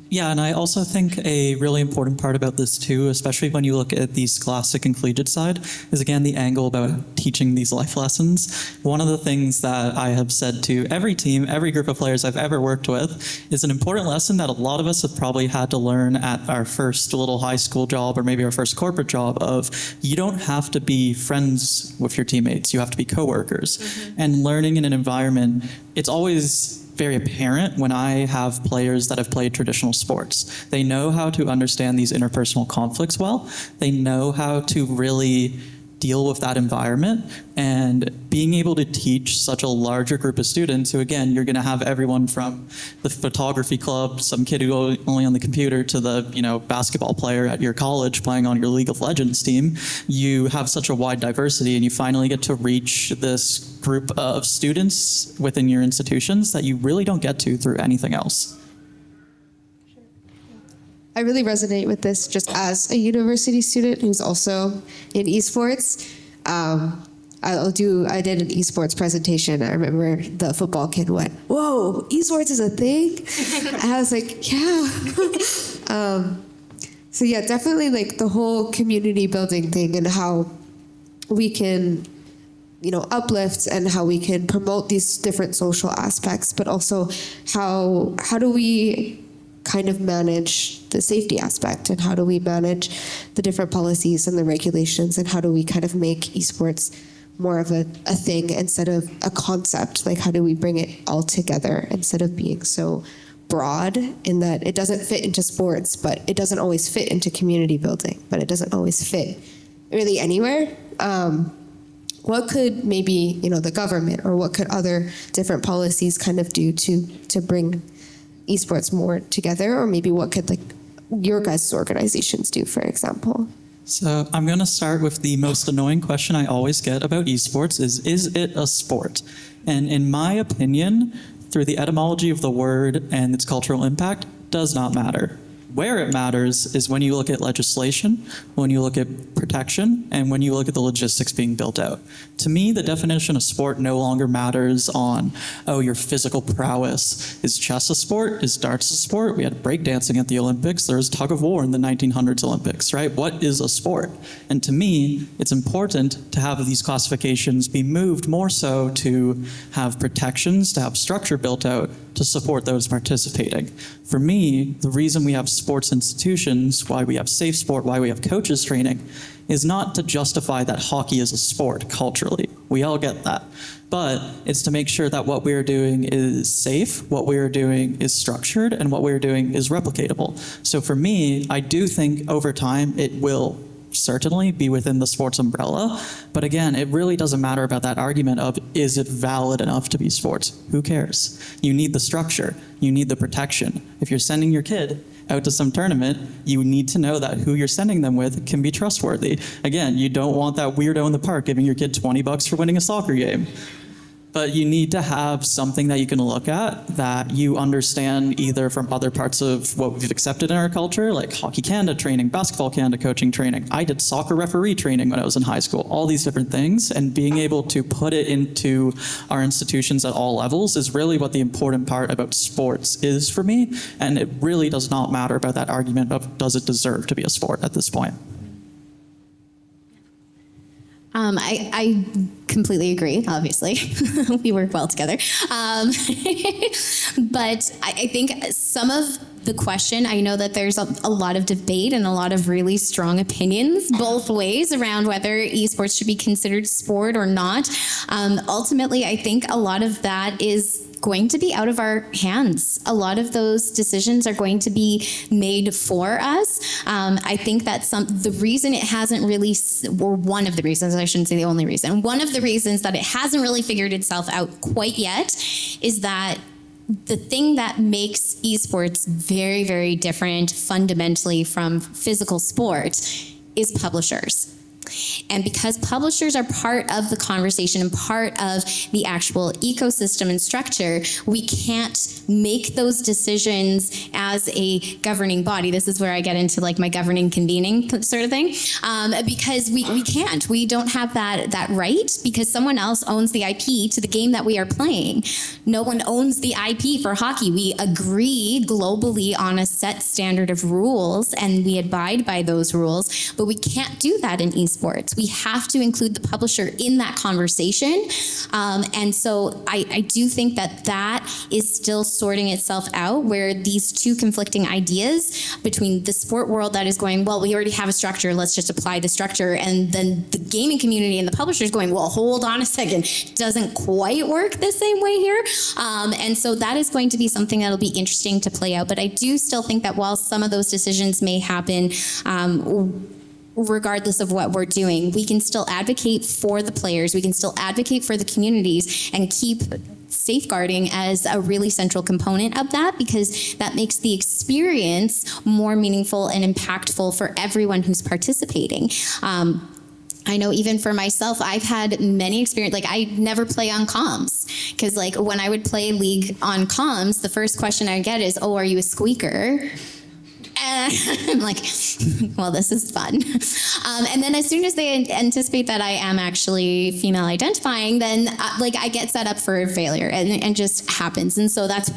Yeah, and I also think a really important part about this too, especially when you look at the scholastic and collegiate side, is again the angle about teaching these life lessons. One of the things that I have said to every team, every group of players I've ever worked with, is an important lesson that a lot of us have probably had to learn at our first little high school job or maybe our first corporate job of, you don't have to be friends with your teammates, you have to be coworkers. Mm-hmm. And learning in an environment, it's always very apparent when I have players that have played traditional sports. They know how to understand these interpersonal conflicts well. They know how to really deal with that environment, and being able to teach such a larger group of students who, again, you're going to have everyone from the photography club, some kid who goes only on the computer, to the basketball player at your college playing on your League of Legends team. You have such a wide diversity, and you finally get to reach this group of students within your institutions that you really don't get to through anything else.
I really resonate with this just as a university student who's also in esports. I did an esports presentation. I remember the football kid went, "Whoa, esports is a thing?" And I was like, yeah. So yeah, definitely like the whole community building thing and how we can, uplift and how we can promote these different social aspects, but also how do we kind of manage the safety aspect, and how do we manage the different policies and the regulations, and how do we kind of make esports more of a thing instead of a concept? Like, how do we bring it all together instead of being so broad in that it doesn't fit into sports, but it doesn't always fit into community building, but it doesn't always fit really anywhere? What could maybe, the government, or what could other different policies kind of do to bring esports more together? Or maybe what could your guys' organizations do, for example?
So I'm going to start with the most annoying question I always get about esports is it a sport? And in my opinion, through the etymology of the word and its cultural impact, does not matter. Where it matters is when you look at legislation, when you look at protection, and when you look at the logistics being built out. To me, the definition of sport no longer matters on, your physical prowess. Is chess a sport? Is darts a sport? We had breakdancing at the Olympics. There was tug of war in the 1900s Olympics, right? What is a sport? And to me, it's important to have these classifications be moved more so to have protections, to have structure built out to support those participating. For me, the reason we have sports institutions, why we have safe sport, why we have coaches training, is not to justify that hockey is a sport culturally. We all get that. But it's to make sure that what we are doing is safe, what we are doing is structured, and what we are doing is replicatable. So for me, I do think over time it will certainly be within the sports umbrella. But again, it really doesn't matter about that argument of, is it valid enough to be sports? Who cares? You need the structure. You need the protection. If you're sending your kid out to some tournament, you need to know that who you're sending them with can be trustworthy. Again, you don't want that weirdo in the park giving your kid $20 for winning a soccer game. But you need to have something that you can look at that you understand either from other parts of what we've accepted in our culture, like Hockey Canada training, Basketball Canada coaching training. I did soccer referee training when I was in high school, all these different things, and being able to put it into our institutions at all levels is really what the important part about sports is for me. And it really does not matter about that argument of does it deserve to be a sport at this point.
I completely agree, obviously. We work well together. But I think some of the question, I know that there's a lot of debate and a lot of really strong opinions both ways around whether esports should be considered sport or not. Ultimately, I think a lot of that is going to be out of our hands. A lot of those decisions are going to be made for us. I think that the reason it hasn't really, or one of the reasons, I shouldn't say the only reason, one of the reasons that it hasn't really figured itself out quite yet is that the thing that makes esports very, very different fundamentally from physical sport is publishers. And because publishers are part of the conversation and part of the actual ecosystem and structure, we can't make those decisions as a governing body. This is where I get into my governing convening sort of thing, because we can't. We don't have that right because someone else owns the IP to the game that we are playing. No one owns the IP for hockey. We agree globally on a set standard of rules and we abide by those rules, but we can't do that in esports. We have to include the publisher in that conversation. And so I do think that is still sorting itself out, where these two conflicting ideas between the sport world that is going, well, we already have a structure, let's just apply the structure. And then the gaming community and the publishers going, well, hold on a second, doesn't quite work the same way here. And so that is going to be something that'll be interesting to play out. But I do still think that while some of those decisions may happen, regardless of what we're doing, we can still advocate for the players, we can still advocate for the communities and keep safeguarding as a really central component of that, because that makes the experience more meaningful and impactful for everyone who's participating. I know even for myself, I've had many experience, I never play on comms, because when I would play League on comms, the first question I get is, oh, are you a squeaker? And I'm like, well, this is fun. And then as soon as they anticipate that I am actually female identifying, then I get set up for failure, and it just happens. And so that's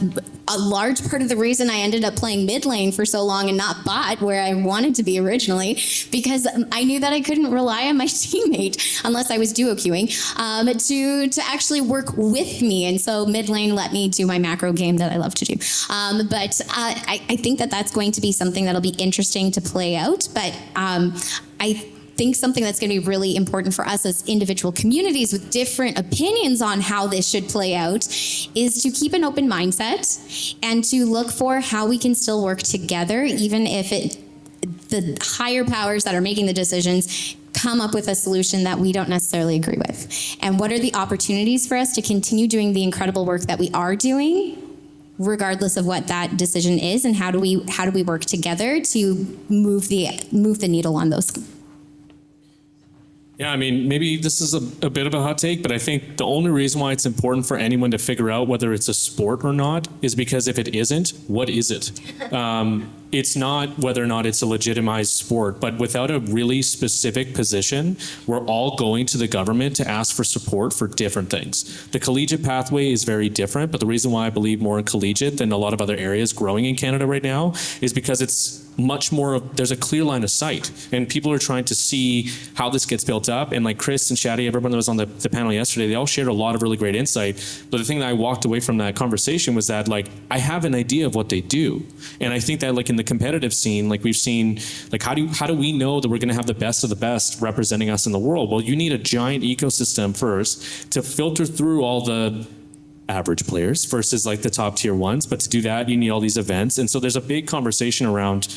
a large part of the reason I ended up playing mid lane for so long and not bot, where I wanted to be originally, because I knew that I couldn't rely on my teammate unless I was duo queuing to actually work with me. And so mid lane let me do my macro game that I love to do. But I think that that's going to be something that'll be interesting to play out. But I think something that's going to be really important for us as individual communities with different opinions on how this should play out is to keep an open mindset and to look for how we can still work together, even if the higher powers that are making the decisions come up with a solution that we don't necessarily agree with. And what are the opportunities for us to continue doing the incredible work that we are doing, regardless of what that decision is, and how do we work together to move the needle on those?
Yeah, I mean, maybe this is a bit of a hot take, but I think the only reason why it's important for anyone to figure out whether it's a sport or not is because if it isn't, what is it? It's not whether or not it's a legitimized sport, but without a really specific position, we're all going to the government to ask for support for different things. The collegiate pathway is very different, but the reason why I believe more in collegiate than a lot of other areas growing in Canada right now is because it's much more of, there's a clear line of sight, and people are trying to see how this gets built up. And like Chris and Shadi, everyone that was on the panel yesterday, they all shared a lot of really great insight. But the thing that I walked away from that conversation was that, like, I have an idea of what they do. And I think that, like, in the competitive scene, like we've seen, like, how do we know that we're going to have the best of the best representing us in the world? Well, you need a giant ecosystem first to filter through all the average players versus like the top tier ones. But to do that, you need all these events. And so there's a big conversation around,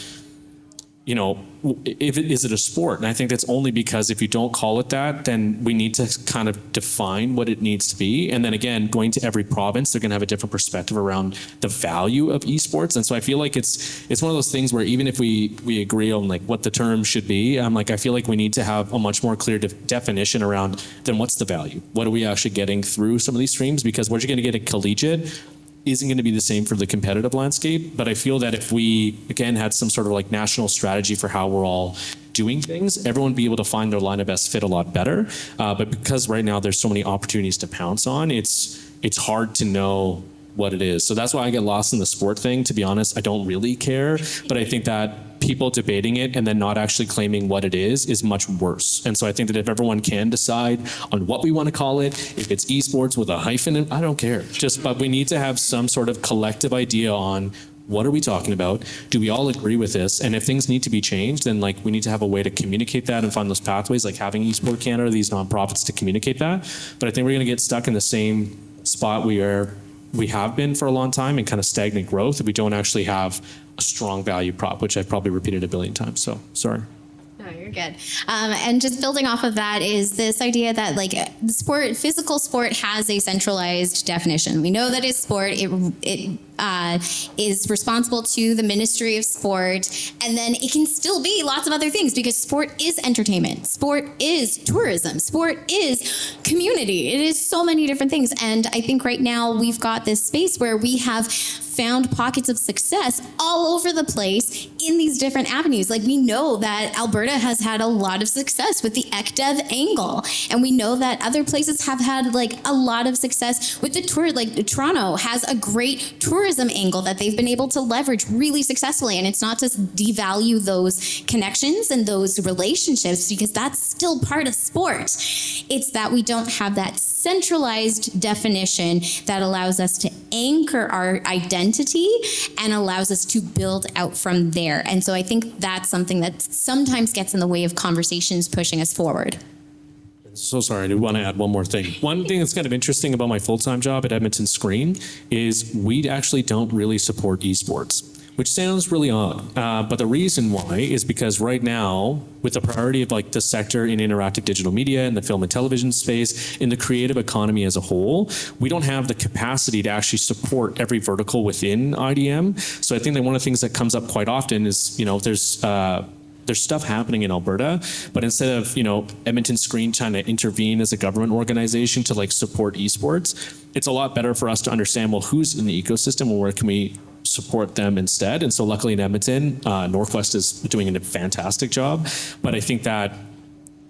you know, is it a sport? And I think that's only because if you don't call it that, then we need to kind of define what it needs to be. And then again, going to every province, they're going to have a different perspective around the value of esports. And so I feel like it's one of those things where even if we agree on like what the term should be, I feel like we need to have a much more clear definition around then what's the value? What are we actually getting through some of these streams? Because what you're going to get at collegiate isn't going to be the same for the competitive landscape. But I feel that if we, again, had some sort of like national strategy for how we're all doing things, everyone would be able to find their line of best fit a lot better. But because right now there's so many opportunities to pounce on, it's hard to know what it is. So that's why I get lost in the sport thing. To be honest, I don't really care. But I think that people debating it and then not actually claiming what it is much worse. And so I think that if everyone can decide on what we want to call it, if it's esports with a hyphen, I don't care. But we need to have some sort of collective idea on what are we talking about? Do we all agree with this? And if things need to be changed, then like we need to have a way to communicate that and find those pathways, like having Esport Canada, these nonprofits to communicate that. But I think we're going to get stuck in the same spot we have been for a long time and kind of stagnant growth if we don't actually have a strong value prop, which I've probably repeated a billion times. So sorry.
No, you're good. And just building off of that is this idea that like physical sport has a centralized definition. We know that it's sport. It is responsible to the Ministry of Sport, and then it can still be lots of other things because sport is entertainment, sport is tourism, sport is community. It is so many different things, and I think right now we've got this space where we have found pockets of success all over the place in these different avenues. Like we know that Alberta has had a lot of success with the ECDev angle, and we know that other places have had like a lot of success with the tour. Like Toronto has a great tourism angle that they've been able to leverage really successfully, and it's not to devalue those connections and those relationships because that's still part of sport. It's that we don't have that centralized definition that allows us to anchor our identity and allows us to build out from there. And so I think that's something that sometimes gets in the way of conversations pushing us forward.
So sorry, I do want to add one more thing. One thing that's kind of interesting about my full-time job at Edmonton Screen is we actually don't really support esports, which sounds really odd. But the reason why is because right now, with the priority of like the sector in interactive digital media and the film and television space, in the creative economy as a whole, we don't have the capacity to actually support every vertical within IDM. So I think that one of the things that comes up quite often is, you know, there's stuff happening in Alberta, but instead of, you know, Edmonton Screen trying to intervene as a government organization to like support esports, it's a lot better for us to understand, well, who's in the ecosystem and where can we support them instead. And so luckily in Edmonton, Northwest is doing a fantastic job. But I think that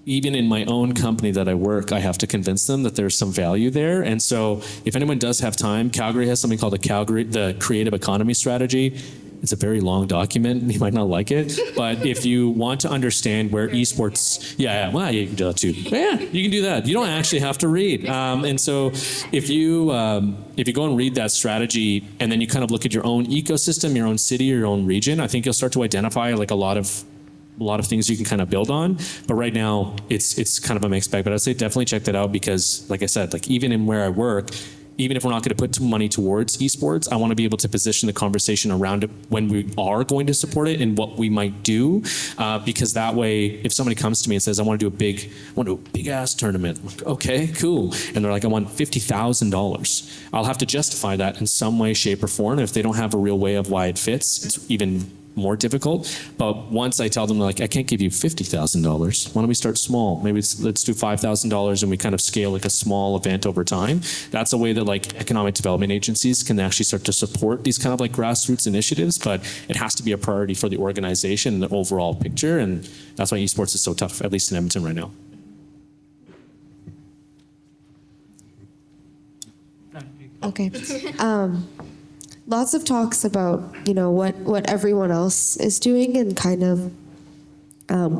even in my own company that I work, I have to convince them that there's some value there. And so if anyone does have time, Calgary has something called the Creative Economy Strategy. It's a very long document. You might not like it, but if you want to understand where esports, well, you can do that too. Yeah, you can do that. You don't actually have to read. And so if you go and read that strategy, and then you kind of look at your own ecosystem, your own city, your own region, I think you'll start to identify like a lot of a lot of things you can kind of build on. But right now, it's kind of a mixed bag. But I'd say definitely check that out because, like I said, like even in where I work, even if we're not going to put money towards esports, I want to be able to position the conversation around it when we are going to support it and what we might do, because that way, if somebody comes to me and says, "I want to do a big ass tournament," I'm like, okay, cool, and they're like, "I want $50,000." I'll have to justify that in some way, shape, or form. If they don't have a real way of why it fits, it's even more difficult. But once I tell them, like, I can't give you $50,000. Why don't we start small? Maybe let's do $5,000 and we kind of scale like a small event over time. That's a way that like economic development agencies can actually start to support these kind of like grassroots initiatives, but it has to be a priority for the organization and the overall picture. And that's why esports is so tough, at least in Edmonton right now.
Okay. Lots of talks about, what everyone else is doing and kind of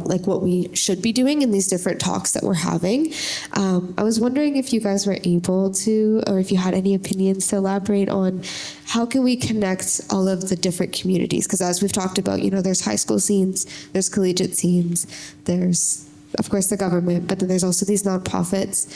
like what we should be doing in these different talks that we're having. I was wondering if you guys were able to, or if you had any opinions to elaborate on how can we connect all of the different communities? Because as we've talked about, there's high school scenes, there's collegiate scenes, there's, of course, the government, but then there's also these nonprofits.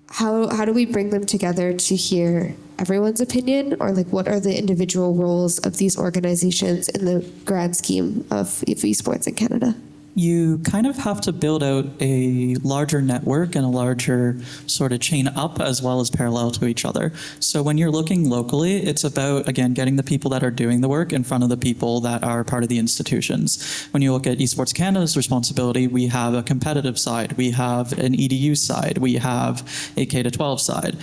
How do we bring them together to hear everyone's opinion, or like what are the individual roles of these organizations in the grand scheme of esports in Canada?
You kind of have to build out a larger network and a larger sort of chain up as well as parallel to each other. So when you're looking locally, it's about, again, getting the people that are doing the work in front of the people that are part of the institutions. When you look at Esports Canada's responsibility, we have a competitive side, we have an EDU side, we have a K-12 side,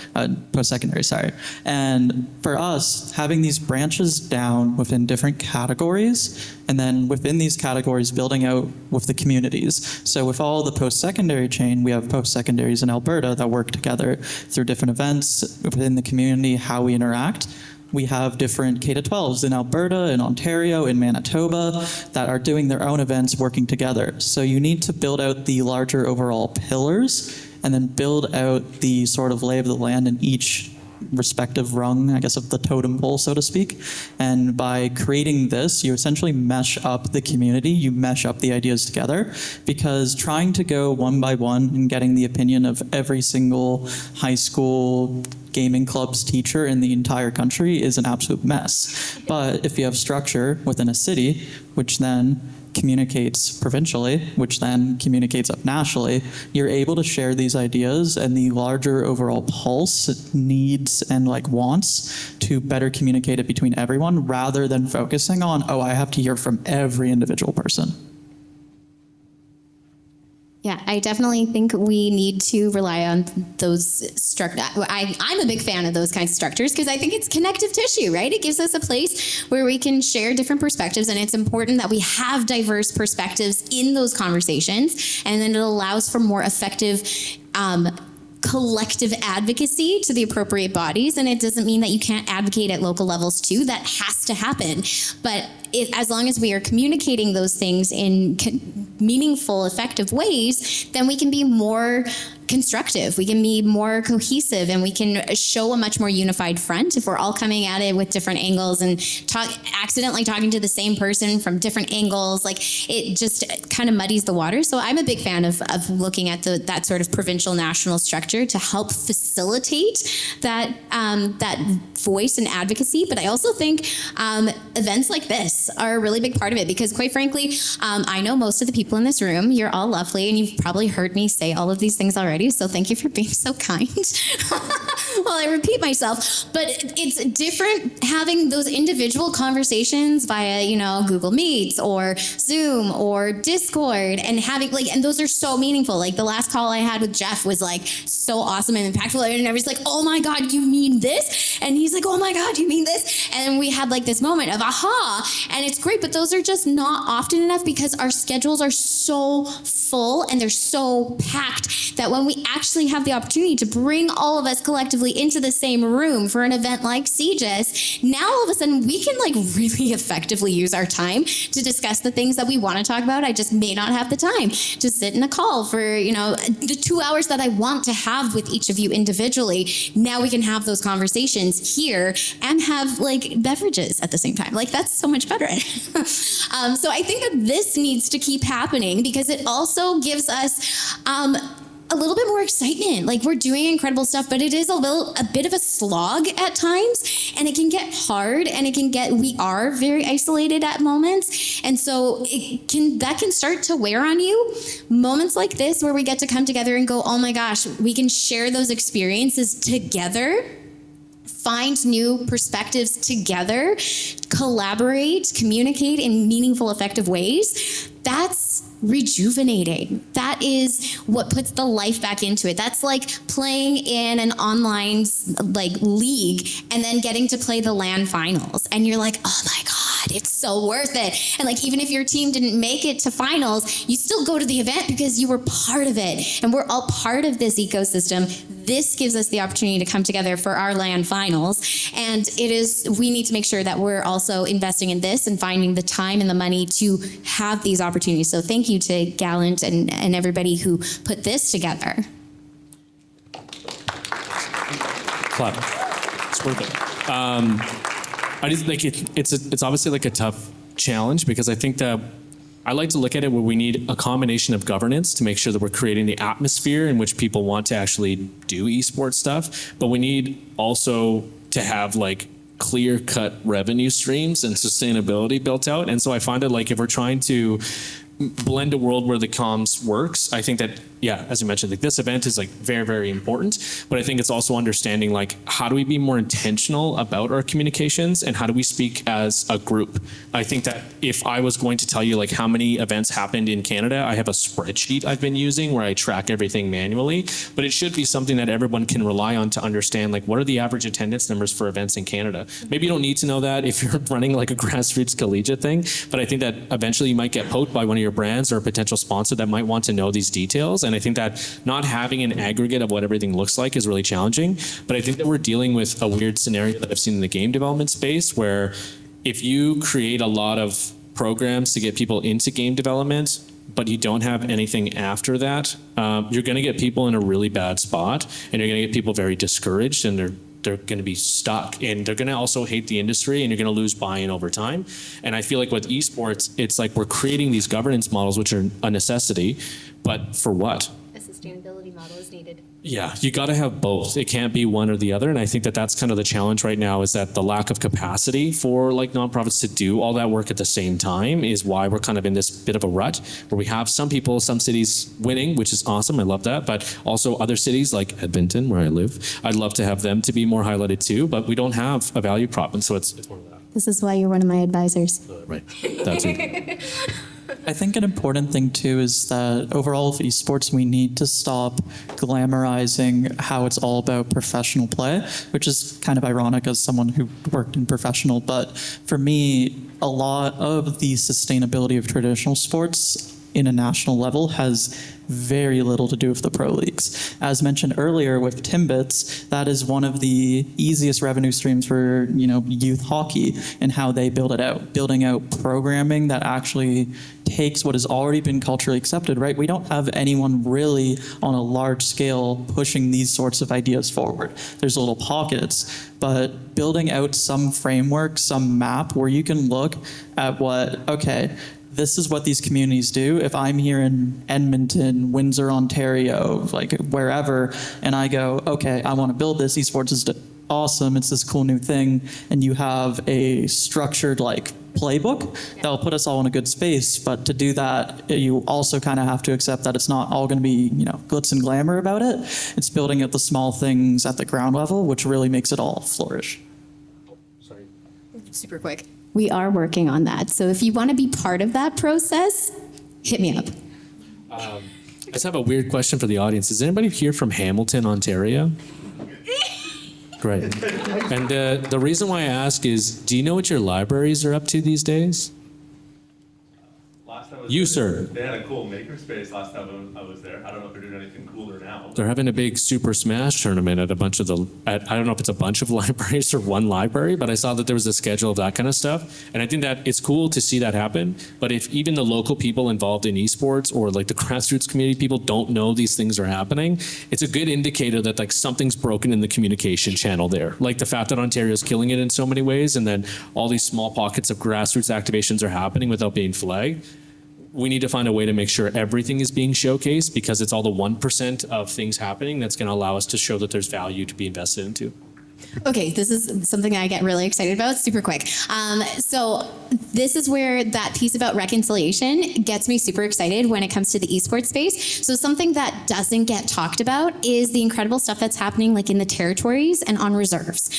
post-secondary, sorry. And for us, having these branches down within different categories, and then within these categories, building out with the communities. So with all the post-secondary chain, we have post-secondaries in Alberta that work together through different events within the community, how we interact. We have different K-12s in Alberta, in Ontario, in Manitoba that are doing their own events working together. So you need to build out the larger overall pillars and then build out the sort of lay of the land in each respective rung, I guess, of the totem pole, so to speak. And by creating this, you essentially mesh up the community, you mesh up the ideas together, because trying to go one by one and getting the opinion of every single high school gaming club's teacher in the entire country is an absolute mess. But if you have structure within a city, which then communicates provincially, which then communicates up nationally, you're able to share these ideas and the larger overall pulse, needs, and like wants to better communicate it between everyone rather than focusing on, oh, I have to hear from every individual person.
Yeah, I definitely think we need to rely on those structures. I'm a big fan of those kinds of structures because I think it's connective tissue, right? It gives us a place where we can share different perspectives, and it's important that we have diverse perspectives in those conversations, and then it allows for more effective collective advocacy to the appropriate bodies. And it doesn't mean that you can't advocate at local levels too. That has to happen. But as long as we are communicating those things in meaningful, effective ways, then we can be more constructive, we can be more cohesive, and we can show a much more unified front if we're all coming at it with different angles and accidentally talking to the same person from different angles. Like, it just kind of muddies the water. So I'm a big fan of looking at that sort of provincial national structure to help facilitate that voice and advocacy. But I also think events like this are a really big part of it, because quite frankly, I know most of the people in this room, you're all lovely, and you've probably heard me say all of these things already. So thank you for being so kind. Well, I repeat myself, but it's different having those individual conversations via, Google Meets or Zoom or Discord, and having and those are so meaningful. Like, the last call I had with Jeff was so awesome and impactful, and everybody's like, "Oh my God, you mean this?" And he's like, "Oh my God, you mean this?" And we had this moment of aha, and it's great, but those are just not often enough because our schedules are so full and they're so packed that when we actually have the opportunity to bring all of us collectively into the same room for an event like CEGIS, now all of a sudden we can really effectively use our time to discuss the things that we want to talk about. I just may not have the time to sit in a call for, the 2 hours that I want to have with each of you individually. Now we can have those conversations here and have beverages at the same time. That's so much better. better at it. So I think that this needs to keep happening because it also gives us a little bit more excitement. Like, we're doing incredible stuff, but it is a bit of a slog at times, and it can get hard, and we are very isolated at moments. And so that can start to wear on you. Moments like this where we get to come together and go, oh my gosh, we can share those experiences together, find new perspectives together, collaborate, communicate in meaningful, effective ways. That's rejuvenating. That is what puts the life back into it. That's like playing in an online league and then getting to play the LAN finals. And you're like, oh my God, it's so worth it. And like, even if your team didn't make it to finals, you still go to the event because you were part of it. And we're all part of this ecosystem. This gives us the opportunity to come together for our LAN finals. And we need to make sure that we're also investing in this and finding the time and the money to have these opportunities. So thank you to Gallant and everybody who put this together.
Clap. It's worth it. I just think it's obviously like a tough challenge because I think that I like to look at it where we need a combination of governance to make sure that we're creating the atmosphere in which people want to actually do esports stuff, but we need also to have like clear-cut revenue streams and sustainability built out. And so I find that like if we're trying to blend a world where the comms works, I think that, yeah, as you mentioned, like this event is like very, very important, but I think it's also understanding like how do we be more intentional about our communications and how do we speak as a group? I think that if I was going to tell you like how many events happened in Canada, I have a spreadsheet I've been using where I track everything manually, but it should be something that everyone can rely on to understand like what are the average attendance numbers for events in Canada. Maybe you don't need to know that if you're running like a grassroots collegiate thing, but I think that eventually you might get poked by one of your brands or a potential sponsor that might want to know these details. And I think that not having an aggregate of what everything looks like is really challenging. But I think that we're dealing with a weird scenario that I've seen in the game development space where if you create a lot of programs to get people into game development, but you don't have anything after that, you're going to get people in a really bad spot and you're going to get people very discouraged and they're going to be stuck and they're going to also hate the industry and you're going to lose buy-in over time. And I feel like with esports, it's like we're creating these governance models, which are a necessity, but for what?
A sustainability model is needed.
Yeah, you got to have both. It can't be one or the other. And I think that that's kind of the challenge right now is that the lack of capacity for like nonprofits to do all that work at the same time is why we're kind of in this bit of a rut where we have some people, some cities winning, which is awesome. I love that. But also other cities like Edmonton, where I live, I'd love to have them to be more highlighted too, but we don't have a value prop. And so it's more of that.
This is why you're one of my advisors.
Right. That's it.
I think an important thing too is that overall for esports, we need to stop glamorizing how it's all about professional play, which is kind of ironic as someone who worked in professional. But for me, a lot of the sustainability of traditional sports in a national level has very little to do with the pro leagues. As mentioned earlier with Timbits, that is one of the easiest revenue streams for youth hockey and how they build it out, building out programming that actually takes what has already been culturally accepted, right? We don't have anyone really on a large scale pushing these sorts of ideas forward. There's little pockets, but building out some framework, some map where you can look at this is what these communities do. If I'm here in Edmonton, Windsor, Ontario, like wherever, and I go, okay, I want to build this, esports is awesome, it's this cool new thing, and you have a structured like playbook that'll put us all in a good space. But to do that, you also kind of have to accept that it's not all going to be, glitz and glamour about it. It's building out the small things at the ground level, which really makes it all flourish.
Sorry.
Super quick. We are working on that. So if you want to be part of that process, hit me up.
I just have a weird question for the audience. Is anybody here from Hamilton, Ontario? Great. And the reason why I ask is, do you know what your libraries are up to these days?
Last time I was
You,
there,
sir.
They had a cool makerspace last time I was there. I don't know if they're doing anything cooler now.
They're having a big Super Smash tournament at a bunch of I don't know if it's a bunch of libraries or one library, but I saw that there was a schedule of that kind of stuff. And I think that it's cool to see that happen. But if even the local people involved in esports or like the grassroots community people don't know these things are happening, it's a good indicator that like something's broken in the communication channel there. Like the fact that Ontario is killing it in so many ways, and then all these small pockets of grassroots activations are happening without being flagged. We need to find a way to make sure everything is being showcased, because it's all the 1% of things happening that's going to allow us to show that there's value to be invested into.
Okay, this is something I get really excited about super quick. So this is where that piece about reconciliation gets me super excited when it comes to the esports space. So something that doesn't get talked about is the incredible stuff that's happening like in the territories and on reserves.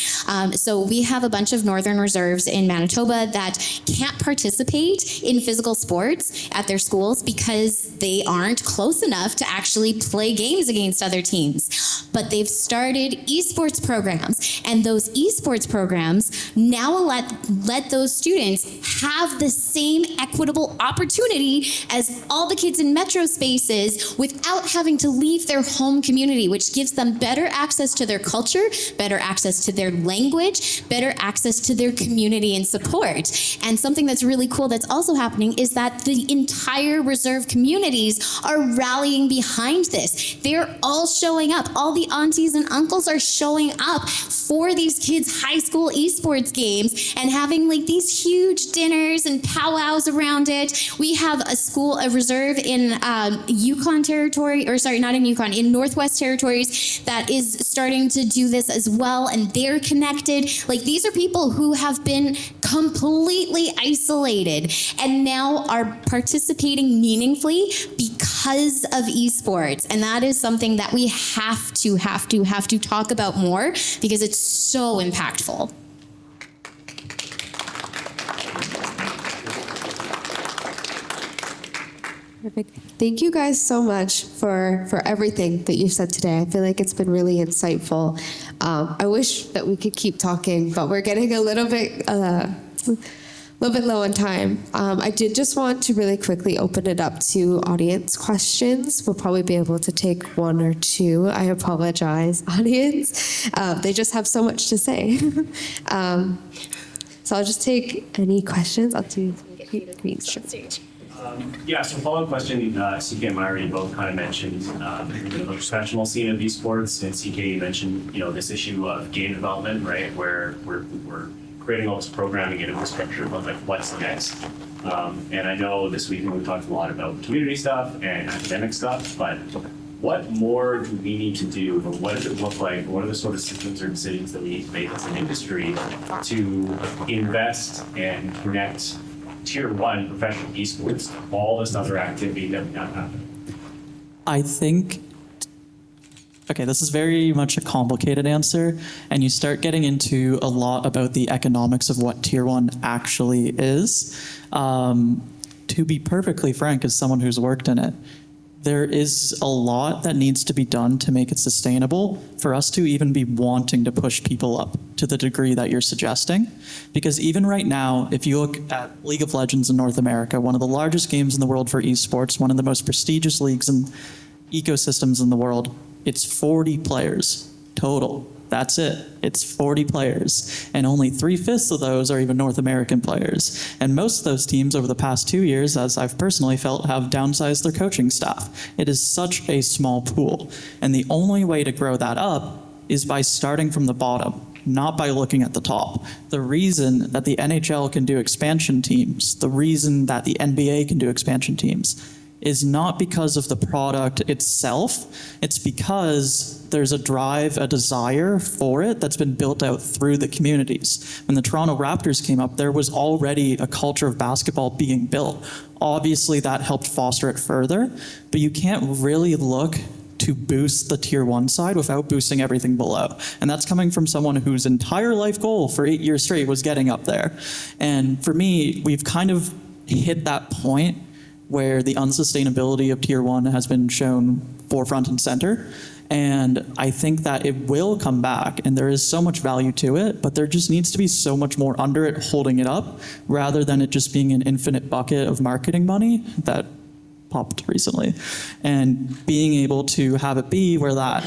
So we have a bunch of northern reserves in Manitoba that can't participate in physical sports at their schools because they aren't close enough to actually play games against other teams. But they've started esports programs. And those esports programs now let those students have the same equitable opportunity as all the kids in metro spaces without having to leave their home community, which gives them better access to their culture, better access to their language, better access to their community and support. And something that's really cool that's also happening is that the entire reserve communities are rallying behind this. They're all showing up. All the aunties and uncles are showing up for these kids' high school esports games and having like these huge dinners and powwows around it. We have a reserve in Yukon territory, or sorry, not in Yukon, in Northwest Territories that is starting to do this as well, and they're connected. Like, these are people who have been completely isolated and now are participating meaningfully because of esports. And that is something that we have to talk about more, because it's so impactful.
Perfect. Thank you guys so much for everything that you've said today. I feel like it's been really insightful. I wish that we could keep talking, but we're getting a little bit low on time. I did just want to really quickly open it up to audience questions. We'll probably be able to take one or two. I apologize, audience. They just have so much to say. So I'll just take any questions. I'll do green. Sure.
Yeah, so follow-up question, CK and Myra, you both kind of mentioned the professional scene of esports, and CK, you mentioned, this issue of game development, right, where we're creating all this programming and infrastructure, but like, what's next? And I know this week we talked a lot about community stuff and academic stuff, but what more do we need to do, or what does it look like? What are the sort of systems or decisions that we need to make as an industry to invest and connect Tier 1 professional esports to all this other activity that we have happening?
I think, okay, this is very much a complicated answer, and you start getting into a lot about the economics of what Tier 1 actually is. To be perfectly frank, as someone who's worked in it, there is a lot that needs to be done to make it sustainable for us to even be wanting to push people up to the degree that you're suggesting. Because even right now, if you look at League of Legends in North America, one of the largest games in the world for esports, one of the most prestigious leagues and ecosystems in the world, it's 40 players total. That's it. It's 40 players. And only 3/5 of those are even North American players. And most of those teams over the past 2 years, as I've personally felt, have downsized their coaching staff. It is such a small pool. And the only way to grow that up is by starting from the bottom, not by looking at the top. The reason that the NHL can do expansion teams, the reason that the NBA can do expansion teams, is not because of the product itself. It's because there's a drive, a desire for it that's been built out through the communities. When the Toronto Raptors came up, there was already a culture of basketball being built. Obviously, that helped foster it further, but you can't really look to boost the Tier 1 side without boosting everything below. And that's coming from someone whose entire life goal for 8 years straight was getting up there. And for me, we've kind of hit that point where the unsustainability of Tier 1 has been shown forefront and center. And I think that it will come back, and there is so much value to it, but there just needs to be so much more under it holding it up, rather than it just being an infinite bucket of marketing money that popped recently. And being able to have it be where that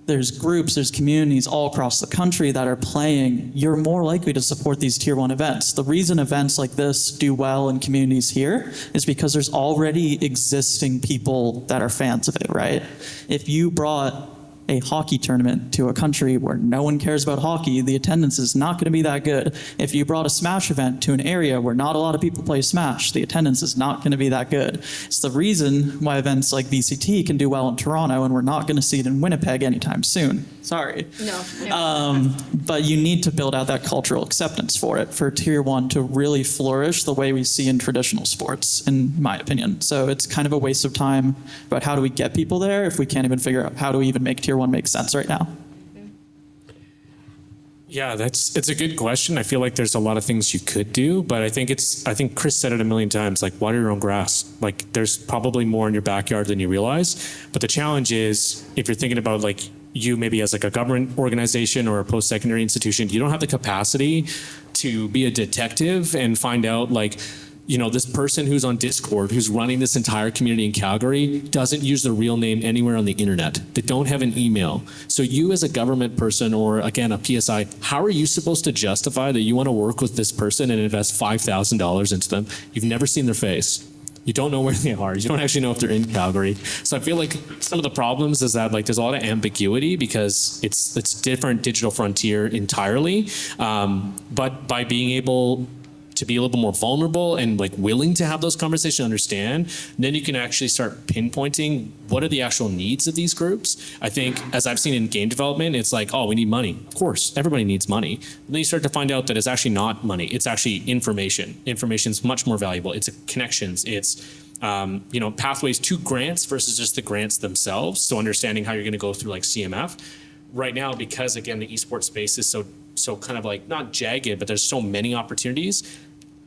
there's groups, there's communities all across the country that are playing, you're more likely to support these tier one events. The reason events like this do well in communities here is because there's already existing people that are fans of it, right? If you brought a hockey tournament to a country where no one cares about hockey, the attendance is not going to be that good. If you brought a Smash event to an area where not a lot of people play Smash, the attendance is not going to be that good. It's the reason why events like VCT can do well in Toronto, and we're not going to see it in Winnipeg anytime soon. Sorry.
No.
But you need to build out that cultural acceptance for it, for tier one to really flourish the way we see in traditional sports, in my opinion. So it's kind of a waste of time about how do we get people there if we can't even figure out how do we even make tier one make sense right now.
Yeah, it's a good question. I feel like there's a lot of things you could do, but I think Chris said it a million times, like, water your own grass. Like, there's probably more in your backyard than you realize. But the challenge is, if you're thinking about like you maybe as like a government organization or a post-secondary institution, you don't have the capacity to be a detective and find out like, you know, this person who's on Discord, who's running this entire community in Calgary, doesn't use their real name anywhere on the internet. They don't have an email. So you as a government person, or again, a PSI, how are you supposed to justify that you want to work with this person and invest $5,000 into them? You've never seen their face. You don't know where they are. You don't actually know if they're in Calgary. So I feel like some of the problems is that like there's a lot of ambiguity because it's different digital frontier entirely. But by being able to be a little bit more vulnerable and like willing to have those conversations, understand, then you can actually start pinpointing what are the actual needs of these groups. I think as I've seen in game development, it's like, oh, we need money. Of course, everybody needs money. And then you start to find out that it's actually not money. It's actually information. Information is much more valuable. It's connections. It's pathways to grants versus just the grants themselves. So understanding how you're going to go through like CMF. Right now, because again, the esports space is so kind of like not jagged, but there's so many opportunities.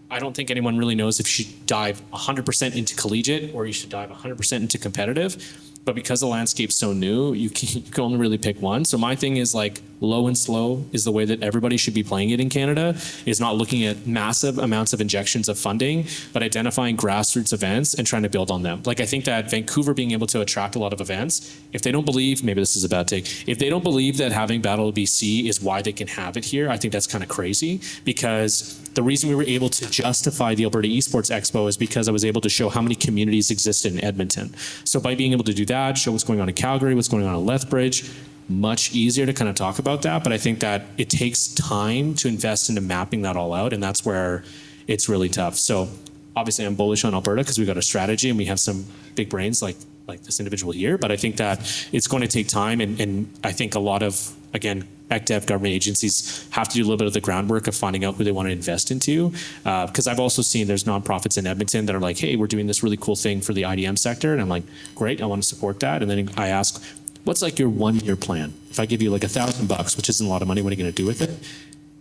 I don't think anyone really knows if you should dive 100% into collegiate or you should dive 100% into competitive. But because the landscape's so new, you can only really pick one. So my thing is like low and slow is the way that everybody should be playing it in Canada, is not looking at massive amounts of injections of funding, but identifying grassroots events and trying to build on them. Like I think that Vancouver being able to attract a lot of events, if they don't believe, maybe this is a bad take, if they don't believe that having Battle of BC is why they can have it here, I think that's kind of crazy, because the reason we were able to justify the Alberta Esports Expo is because I was able to show how many communities existed in Edmonton. So by being able to do that, show what's going on in Calgary, what's going on in Lethbridge, much easier to kind of talk about that. But I think that it takes time to invest into mapping that all out, and that's where it's really tough. So obviously I'm bullish on Alberta because we got a strategy and we have some big brains like this individual here. But I think that it's going to take time, and I think a lot of, again, ECDEV government agencies have to do a little bit of the groundwork of finding out who they want to invest into. Because I've also seen there's nonprofits in Edmonton that are like, hey, we're doing this really cool thing for the IDM sector. And I'm like, great, I want to support that. And then I ask, what's like your 1-year plan? If I give you like $1,000, which isn't a lot of money, what are you going to do with it?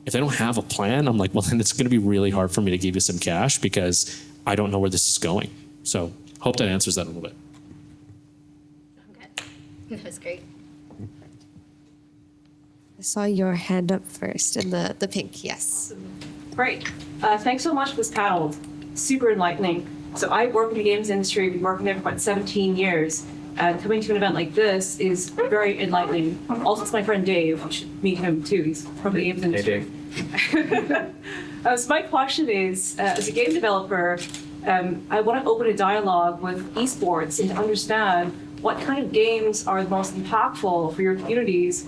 If they don't have a plan, I'm like, well, then it's going to be really hard for me to give you some cash because I don't know where this is going. So hope that answers that a little bit.
That was great.
I saw your hand up first in the pink, yes.
Great. Thanks so much for this panel. Super enlightening. So I work in the games industry, been working there for about 17 years. And coming to an event like this is very enlightening. Also, it's my friend Dave. You should meet him too. He's from the games industry. Hey, Dave. So my question is, as a game developer, I want to open a dialogue with esports and to understand what kind of games are the most impactful for your communities.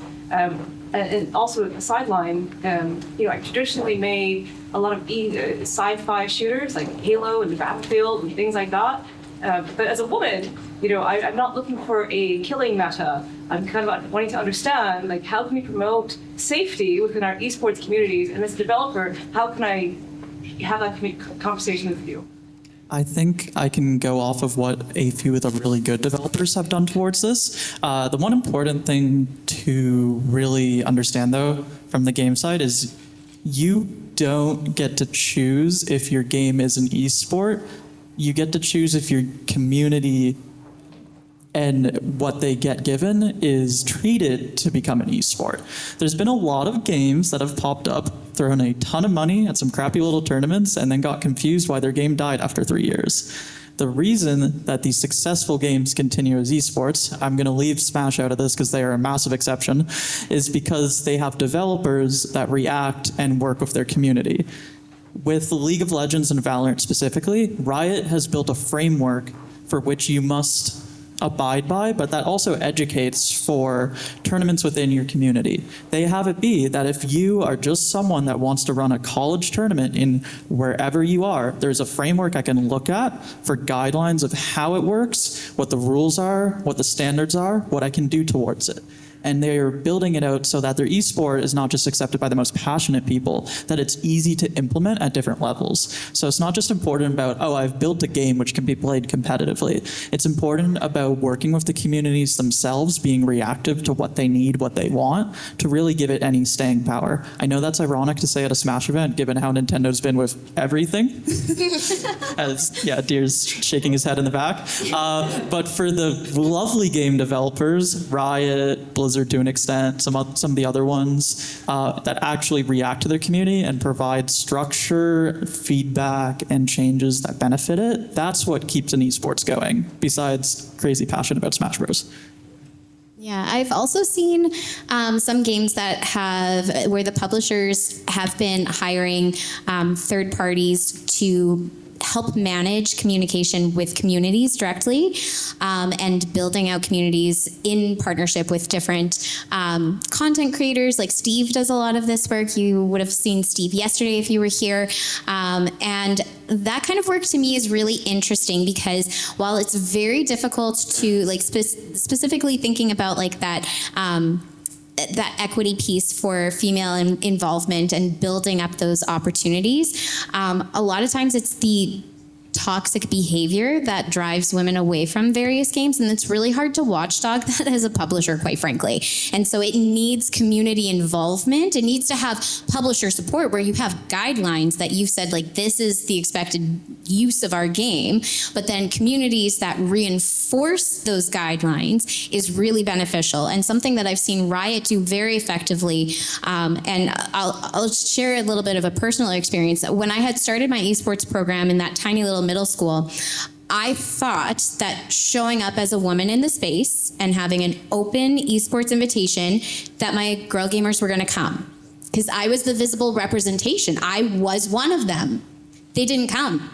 And also a sideline, I traditionally made a lot of sci-fi shooters like Halo and Battlefield and things like that. But as a woman, I'm not looking for a killing meta. I'm kind of wanting to understand, like, how can we promote safety within our esports communities? And as a developer, how can I have that conversation with you?
I think I can go off of what a few of the really good developers have done towards this. The one important thing to really understand, though, from the game side is you don't get to choose if your game is an esport. You get to choose if your community and what they get given is treated to become an esport. There's been a lot of games that have popped up, thrown a ton of money at some crappy little tournaments, and then got confused why their game died after 3 years. The reason that these successful games continue as esports, I'm going to leave Smash out of this because they are a massive exception, is because they have developers that react and work with their community. With League of Legends and Valorant specifically, Riot has built a framework for which you must abide by, but that also educates for tournaments within your community. They have it be that if you are just someone that wants to run a college tournament in wherever you are, there's a framework I can look at for guidelines of how it works, what the rules are, what the standards are, what I can do towards it. And they're building it out so that their esport is not just accepted by the most passionate people, that it's easy to implement at different levels. So it's not just important about, oh, I've built a game which can be played competitively. It's important about working with the communities themselves, being reactive to what they need, what they want, to really give it any staying power. I know that's ironic to say at a Smash event, given how Nintendo's been with everything. As, yeah, Deer's shaking his head in the back. But for the lovely game developers, Riot, Blizzard to an extent, some of the other ones that actually react to their community and provide structure, feedback, and changes that benefit it, that's what keeps an esports going, besides crazy passion about Smash Bros.
Yeah, I've also seen some games that have, where the publishers have been hiring third parties to help manage communication with communities directly, and building out communities in partnership with different content creators. Like Steve does a lot of this work. You would have seen Steve yesterday if you were here. And that kind of work to me is really interesting because while it's very difficult to like specifically thinking about like that equity piece for female involvement and building up those opportunities, a lot of times it's the toxic behavior that drives women away from various games, and it's really hard to watchdog that as a publisher, quite frankly. And so it needs community involvement. It needs to have publisher support where you have guidelines that you've said, like, this is the expected use of our game, but then communities that reinforce those guidelines is really beneficial, and something that I've seen Riot do very effectively. And I'll share a little bit of a personal experience. When I had started my esports program in that tiny little middle school, I thought that showing up as a woman in the space and having an open esports invitation, that my girl gamers were going to come, because I was the visible representation. I was one of them. They didn't come.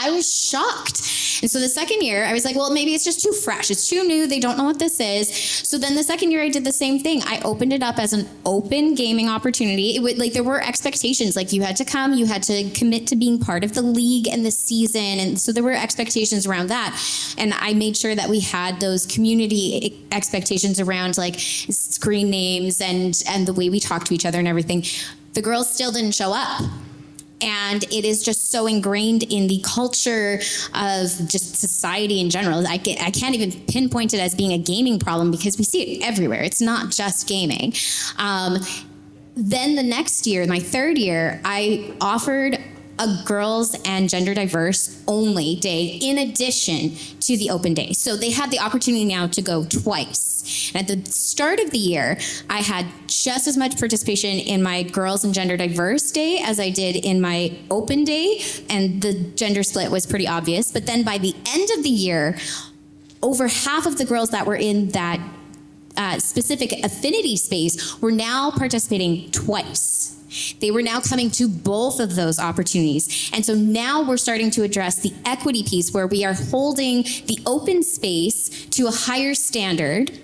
I was shocked. And so the second year, I was like, well, maybe it's just too fresh. It's too new. They don't know what this is. So then the second year, I did the same thing. I opened it up as an open gaming opportunity. It would, like, there were expectations. Like, you had to come, you had to commit to being part of the league and the season. And so there were expectations around that. And I made sure that we had those community expectations around, like, screen names and the way we talk to each other and everything. The girls still didn't show up. And it is just so ingrained in the culture of just society in general. I can't even pinpoint it as being a gaming problem because we see it everywhere. It's not just gaming. Then the next year, my third year, I offered a girls and gender diverse only day in addition to the open day. So they had the opportunity now to go twice. And at the start of the year, I had just as much participation in my girls and gender diverse day as I did in my open day, and the gender split was pretty obvious. But then by the end of the year, over half of the girls that were in that specific affinity space were now participating twice. They were now coming to both of those opportunities. And so now we're starting to address the equity piece where we are holding the open space to a higher standard,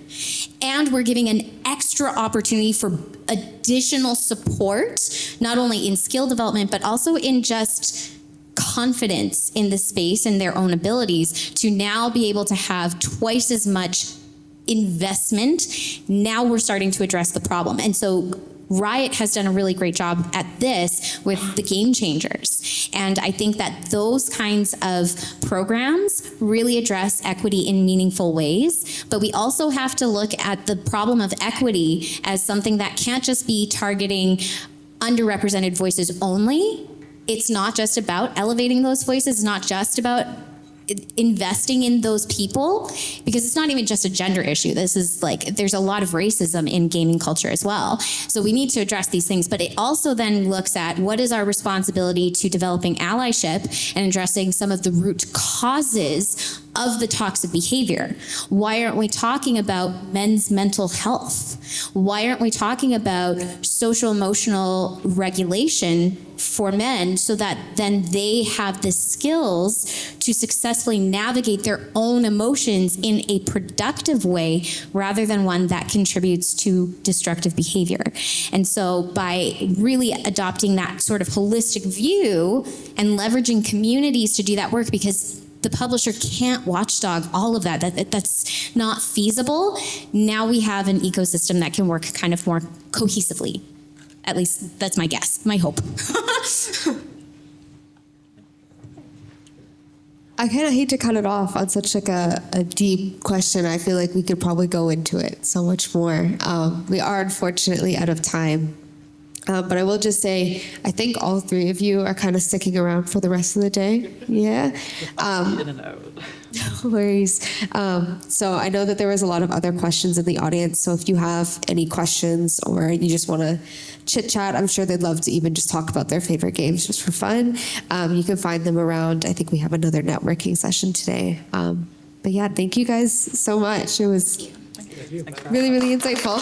and we're giving an extra opportunity for additional support, not only in skill development, but also in just confidence in the space and their own abilities to now be able to have twice as much investment. Now we're starting to address the problem. And so Riot has done a really great job at this with the Game Changers. And I think that those kinds of programs really address equity in meaningful ways. But we also have to look at the problem of equity as something that can't just be targeting underrepresented voices only. It's not just about elevating those voices. It's not just about investing in those people, because it's not even just a gender issue. This is like, there's a lot of racism in gaming culture as well. So we need to address these things, but it also then looks at what is our responsibility to developing allyship and addressing some of the root causes of the toxic behavior. Why aren't we talking about men's mental health? Why aren't we talking about social emotional regulation for men so that then they have the skills to successfully navigate their own emotions in a productive way rather than one that contributes to destructive behavior? And so by really adopting that sort of holistic view and leveraging communities to do that work, because the publisher can't watchdog all of that. That's not feasible. Now we have an ecosystem that can work kind of more cohesively. At least that's my guess, my hope.
I kind of hate to cut it off on such like a deep question. I feel like we could probably go into it so much more. We are unfortunately out of time. But I will just say, I think all three of you are kind of sticking around for the rest of the day. Yeah. No worries. So I know that there was a lot of other questions in the audience. So if you have any questions or you just want to chit chat, I'm sure they'd love to even just talk about their favorite games just for fun. You can find them around. I think we have another networking session today. But yeah, thank you guys so much. It was really, really insightful.